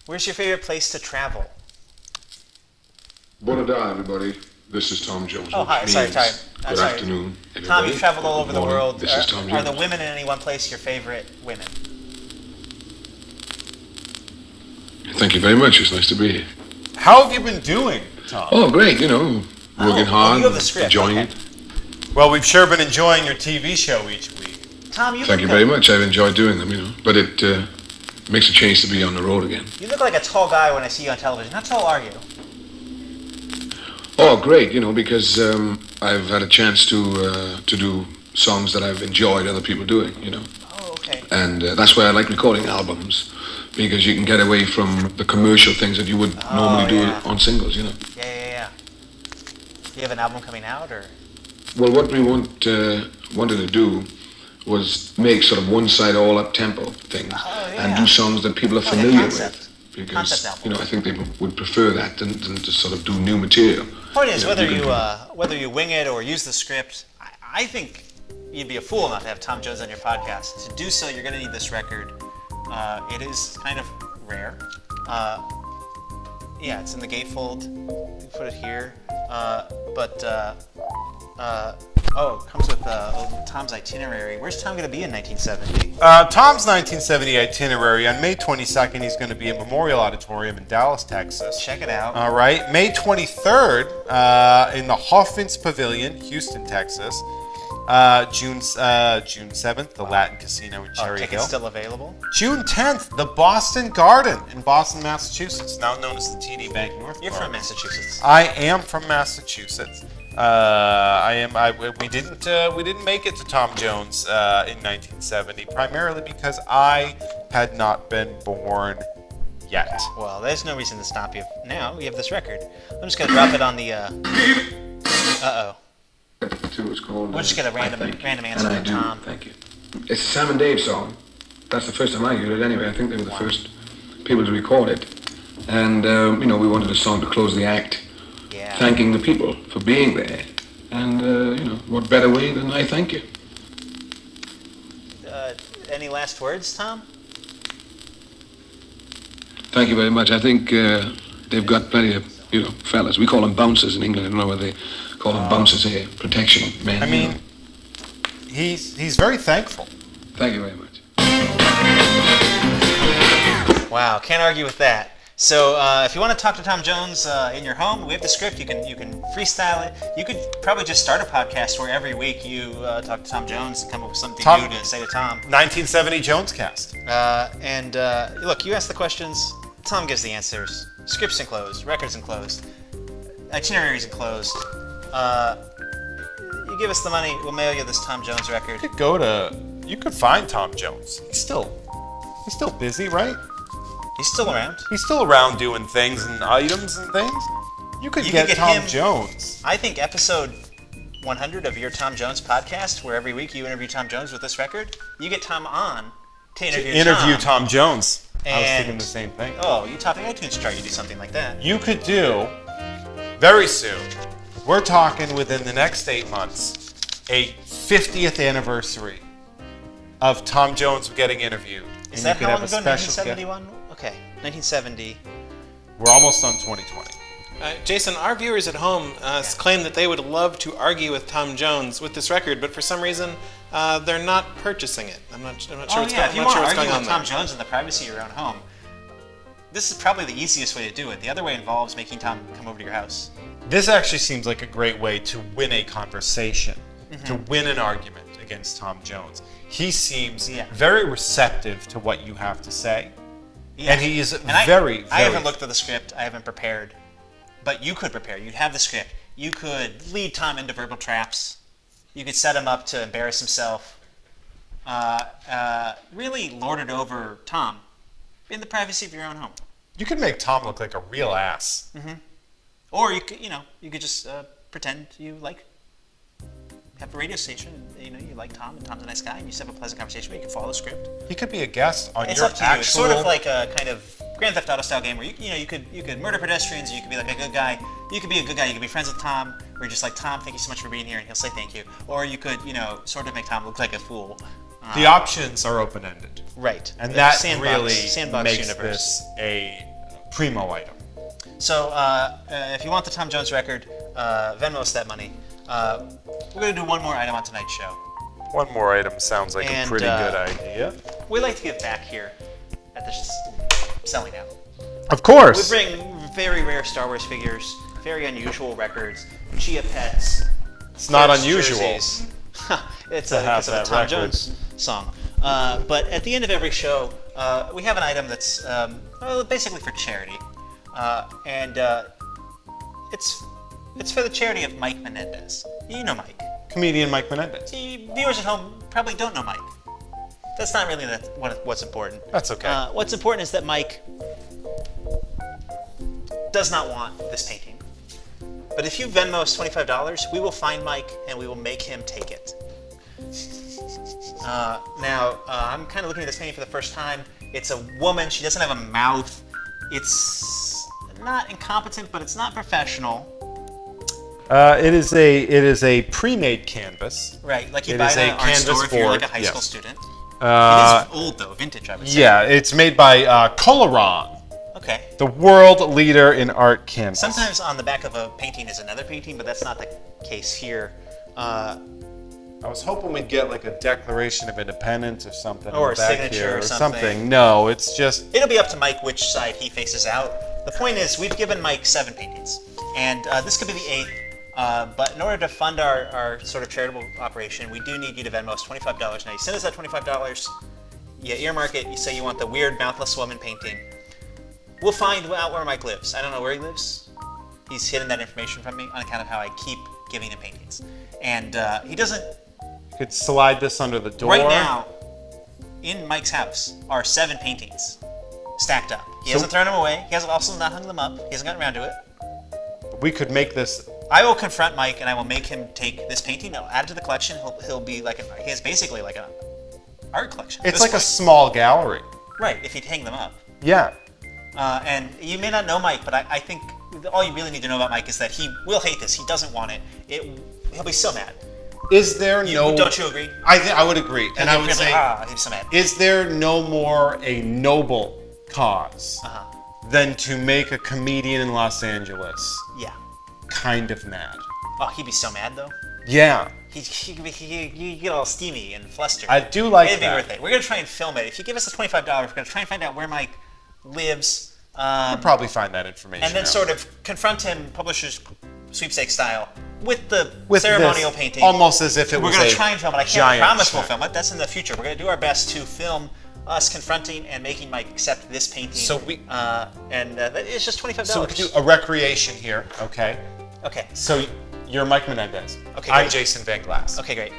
where's your favorite place to travel? Bona da, everybody. This is Tom Jones. Oh, hi. Sorry. Good afternoon, everybody. Tom, you've traveled all over the Morning. world. This is Tom Are Jones. the women in any one place your favorite women? Thank you very much. It's nice to be here. How have you been doing, Tom? Oh, great. Working hard, you have the script. enjoying Okay. it. Well, we've sure been enjoying your TV show each week. Tom, you Thank you very much. I've enjoyed doing them, But it makes a change to be on the road again. You look like a tall guy when I see you on television. How tall are you? Oh, great, because I've had a chance to do songs that I've enjoyed other people doing, Oh, okay. And that's why I like recording albums, because you can get away from the commercial things that you would normally do on singles, Yeah. Do you have an album coming out, or? Well, what we wanted to do was make sort of one side all up tempo things and do songs that people are familiar with. Because Concept album. I think they would prefer that than to sort of do new material. Point is, whether you wing it or use the script, I think you'd be a fool not to have Tom Jones on your podcast. To do so, you're going to need this record. It is kind of rare. Yeah, it's in the gatefold. You put it here. It comes with Tom's itinerary. Where's Tom going to be in 1970? Tom's 1970 itinerary, on May 22nd, he's going to be at Memorial Auditorium in Dallas, Texas. Check it out. All right. May 23rd, in the Hoffman's Pavilion, Houston, Texas. June 7th, the Latin Casino in Cherry Tickets Hill. still available? June 10th, the Boston Garden in Boston, Massachusetts, now known as the TD Bank North. You're from Massachusetts. I am from Massachusetts. We didn't make it to Tom Jones in 1970, primarily because I had not been born yet. Well, there's no reason to stop you now. You have this record. I'm just gonna drop it on the. It's called, We'll just get a random answer from Tom. Thank you. It's a Sam and Dave song. That's the first time I heard it anyway. I think they were the first people to record it. And, we wanted a song to close the act, thanking the people for being there. And, what better way than I thank you? Any last words, Tom? Thank you very much. I think they've got plenty of, fellas. We call them bouncers in England. I don't know whether they call them bouncers here. Protection, man. I mean, he's very thankful. Thank you very much. Wow, can't argue with that. So if you want to talk to Tom Jones in your home, we have the script. You can freestyle it. You could probably just start a podcast where every week you talk to Tom Jones and come up with something new to say to Tom. 1970 Jones Cast. Look, you ask the questions, Tom gives the answers. Scripts enclosed, records enclosed, itineraries enclosed. You give us the money, we'll mail you this Tom Jones record. You could find Tom Jones. He's still busy, right? He's still around. He's still around doing things and items and things. You could get Tom him, Jones. I think episode 100 of your Tom Jones podcast, where every week you interview Tom Jones with this record, you get Tom on to interview Tom Jones. And, I was thinking the same thing. Oh, you top the iTunes chart, you do something like that. You could do, very soon, we're talking within the next 8 months, a 50th anniversary of Tom Jones getting interviewed. Is that how long ago? 1971? Okay, 1970. We're almost on 2020. Jason, our viewers at home claim that they would love to argue with Tom Jones with this record, but for some reason they're not purchasing it. I'm not sure what's going on. If you want to argue with Tom Jones in the privacy of your own home, this is probably the easiest way to do it. The other way involves making Tom come over to your house. This actually seems like a great way to win a conversation, to win an argument against Tom Jones. He seems very receptive to what you have to say. Yeah. And he is I very... haven't looked at the script. I haven't prepared. But you could prepare. You'd have the script. You could lead Tom into verbal traps. You could set him up to embarrass himself. Really lord it over Tom in the privacy of your own home. You could make Tom look like a real ass. Mm-hmm. Or you could just pretend you have a radio station, and you like Tom, and Tom's a nice guy, and you just have a pleasant conversation where you can follow the script. He could be a guest on It's your up to you. It's actual... sort of like a kind of Grand Theft Auto style game where you could murder pedestrians, you could be like a good guy. You could be a good guy. You could be friends with Tom, where you're just like, Tom, thank you so much for being here, and he'll say thank you. Or you could sort of make Tom look like a fool. The options are open-ended. Right. And that sandbox makes universe. this a primo item. So if you want the Tom Jones record, Venmo us that money. We're going to do one more item on tonight's show. One more item sounds like a pretty good idea. We like to give back here at this Selling Out. Of course. We bring very rare Star Wars figures, very unusual records, Chia pets. It's not unusual. Jerseys. It's because of a Tom Jones song. But at the end of every show, we have an item that's basically for charity. It's for the charity of Mike Menendez. You know Mike. Comedian Mike Menendez. The viewers at home probably don't know Mike. That's not really what's important. That's okay. What's important is that Mike does not want this painting. But if you Venmo us $25, we will find Mike and we will make him take it. Now, I'm kind of looking at this painting for the first time. It's a woman. She doesn't have a mouth. It's not incompetent, but it's not professional. It is a pre-made canvas. Right, like you buy it at an art store if you're like a high school student. It is old though, vintage, I would say. Yeah, it's made by Coloron. Okay. The world leader in art canvas. Sometimes on the back of a painting is another painting, but that's not the case here. I was hoping we'd get like a Declaration of Independence or something. Or a back signature here or something. No, it's just... It'll be up to Mike which side he faces out. The point is, we've given Mike 7 paintings, and this could be the 8th. But in order to fund our sort of charitable operation, we do need you to Venmo us $25. Now, you send us that $25, you earmark it, you say you want the weird mouthless woman painting. We'll find out where Mike lives. I don't know where he lives. He's hidden that information from me on account of how I keep giving him paintings. And he doesn't... You could slide this under the door. Right now, in Mike's house, are 7 paintings stacked up. He hasn't thrown them away. He hasn't also not hung them up. He hasn't gotten around to it. We could make this... I will confront Mike and I will make him take this painting. I'll add it to the collection. He'll be like he has basically like an art collection. It's like a small gallery. Right, if he'd hang them up. Yeah. And you may not know Mike, but I think all you really need to know about Mike is that he will hate this. He doesn't want it. He'll be so mad. Is there no... Don't you agree? I would agree. And I would say, he'd be so mad. Is there no more a noble cause than to make a comedian in Los Angeles kind of mad? Oh, he'd be so mad though. Yeah. He'd get all steamy and flustered. I do like It'd that. be worth it. We're going to try and film it. If you give us the $25, we're going to try and find out where Mike lives. We'll probably find that information and then out. sort of confront him, publisher's sweepstakes style, with the ceremonial painting. Almost as if it was We're going to try and film it. I can't giant promise we'll check. film it. That's in the future. We're going to do our best to film us confronting and making Mike accept this painting. So it's just $25. So we could do a recreation here, okay? Okay. So you're Mike Menendez. Okay, I'm great. Jason Van Glass. Okay, great.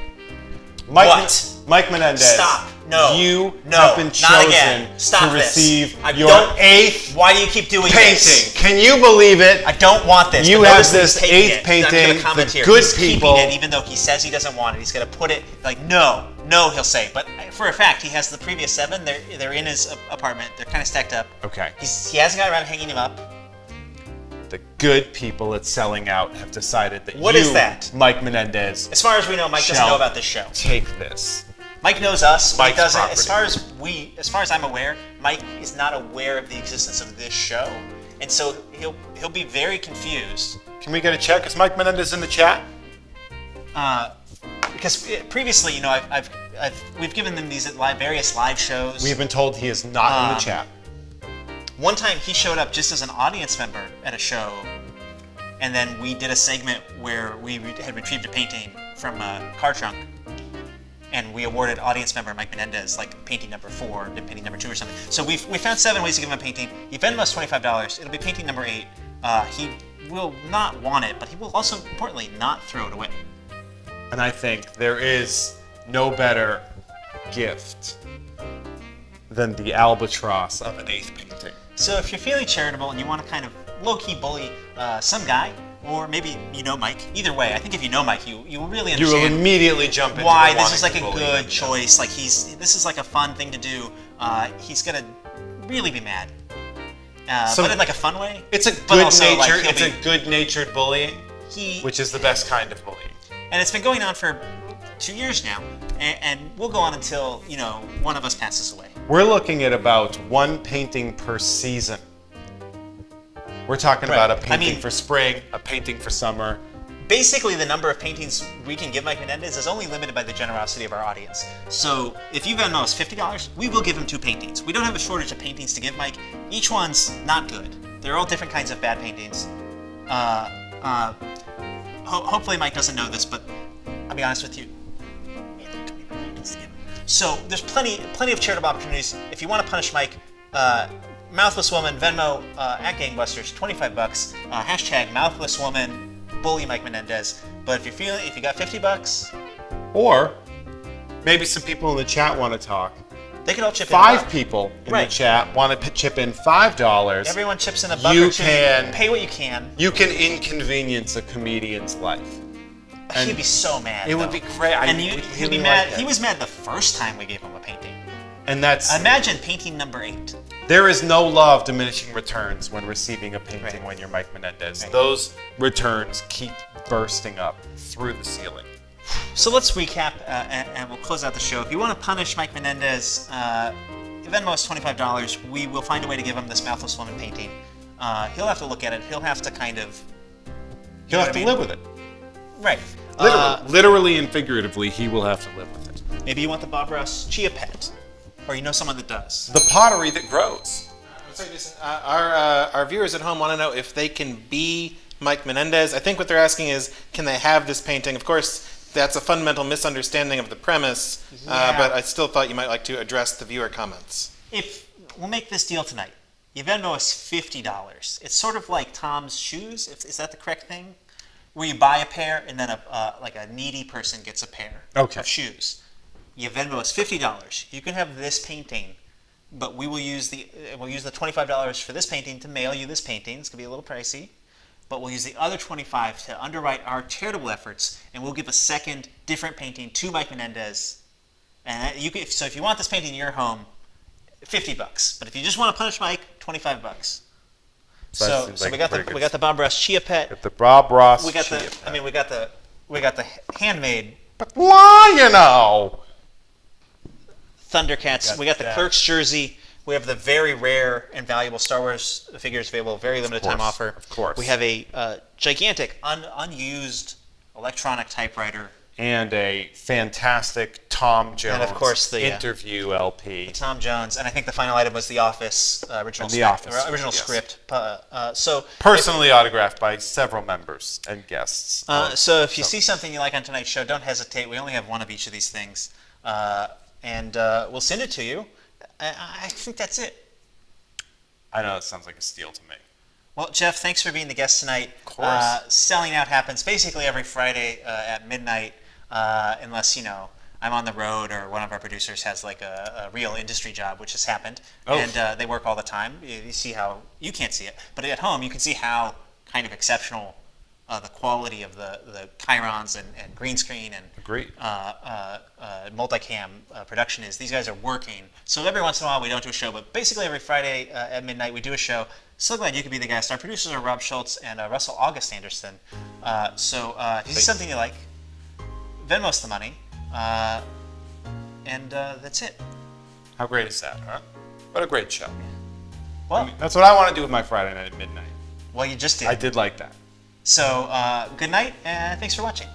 Mike Menendez. Stop. No. You No. have been Not chosen again. Stop to this. receive I your don't- 8th Why do you keep doing painting. this? Can you believe it? I don't want this. You but have notice this he's taking 8th it. painting, I'm gonna comment the here. good He's people- keeping it even though he says he doesn't want it. He's going to put it like, no, he'll say. But for a fact, he has the previous 7. They're in his apartment. They're kind of stacked up. Okay. He hasn't got around to hanging him up. The good people at Selling Out have decided that What is that? Mike Menendez, As far as we know, Mike doesn't know about this show. take this. Mike knows us. Mike Mike's doesn't. property. As far as I'm aware, Mike is not aware of the existence of this show, and so he'll be very confused. Can we get a check? Is Mike Menendez in the chat? Because previously, we've given them these at various live shows. We've been told he is not in the chat. One time he showed up just as an audience member at a show, and then we did a segment where we had retrieved a painting from a car trunk. and we awarded audience member Mike Menendez like painting number 4, and painting number 2 or something. So we found 7 ways to give him a painting. You Venmo us $25. It'll be painting number 8. He will not want it, but he will also, importantly, not throw it away. And I think there is no better gift than the albatross of an 8th painting. So if you're feeling charitable and you want to kind of low-key bully some guy, or maybe you know Mike, either way, I think if you know Mike, you will really You understand will immediately jump into why the this is like wanting a to bully good him. choice. Like this is like a fun thing to do. He's gonna really be mad, but in like a fun way. It's a but also, like, good-natured. he'll It's a good-natured bullying, which is the best kind of bullying. And it's been going on for 2 years now, and we'll go on until one of us passes away. We're looking at about 1 painting per season. We're talking about a painting for spring, a painting for summer. Basically, the number of paintings we can give Mike Menendez is only limited by the generosity of our audience. So if you Venmo us $50, we will give him 2 paintings. We don't have a shortage of paintings to give Mike. Each one's not good. They're all different kinds of bad paintings. Hopefully Mike doesn't know this, but I'll be honest with you. So there's plenty of charitable opportunities. If you want to punish Mike, Mouthless Woman, Venmo, at Gangbusters, $25. Hashtag Mouthless Woman, bully Mike Menendez. But if you got $50, Or maybe some people in the chat want to talk. they could all chip in. 5 people in Right. the chat want to chip in $5. Everyone chips in a buck You or 2. can- Pay what you can. You can inconvenience a comedian's life. And He'd be so mad. it would though. be great. I And would he'd really be like mad. that. He was mad the first time we gave him a painting. And that's Imagine painting number 8. there is no law of diminishing returns when receiving a painting Right. when you're Mike Menendez. Right. Those returns keep bursting up through the ceiling. So let's recap, and we'll close out the show. If you want to punish Mike Menendez, Venmo us $25. We will find a way to give him this Mouthless Woman painting. He'll have to look at it. He'll have to kind of... He'll have to live with it. Right. Literally and figuratively, he will have to live with it. Maybe you want the Bob Ross Chia Pet, or you know someone that does. The pottery that grows. I'm sorry, Jason. Our viewers at home want to know if they can be Mike Menendez. I think what they're asking is, can they have this painting? Of course, that's a fundamental misunderstanding of the premise, but I still thought you might like to address the viewer comments. We'll make this deal tonight. You Venmo us $50. It's sort of like Tom's shoes. Is that the correct thing? Where you buy a pair and then a needy person gets a pair of shoes. You Venmo us $50. You can have this painting, but we'll use the $25 for this painting to mail you this painting. It's gonna be a little pricey, but we'll use the other $25 to underwrite our charitable efforts, and we'll give a second different painting to Mike Menendez. And so if you want this painting in your home, $50. But if you just want to punish Mike, $25. So we got the Bob Ross Chia Pet. At the Bob Ross. We got the handmade But Lion-O! Thundercats. We got the Clerk's jersey. We have the very rare and valuable Star Wars figures available, very limited time offer. Of course. We have a gigantic, unused electronic typewriter. And a fantastic Tom Jones And of course the interview LP. Tom Jones, and I think the final item was the Office original script. So Personally autographed by several members and guests. So if you see something you like on tonight's show, don't hesitate. We only have one of each of these things, and we'll send it to you. I think that's it. I know it sounds like a steal to me. Well, Jeff, thanks for being the guest tonight. Of course. Selling out happens basically every Friday at midnight, unless, I'm on the road or one of our producers has like a real industry job, which has happened. Oh. And they work all the time. You see how, you can't see it, but at home you can see how kind of exceptional the quality of the chyrons and green screen and Agreed. multicam production is. These guys are working. So every once in a while we don't do a show, but basically every Friday at midnight we do a show. So glad you could be the guest. Our producers are Rob Schultz and Russell August Anderson. So if you see something you like, Venmo us the money, and that's it. How great is that, huh? What a great show. Well, That's what I want to do with my Friday night at midnight. well, you just did. I did like that. So good night, and thanks for watching.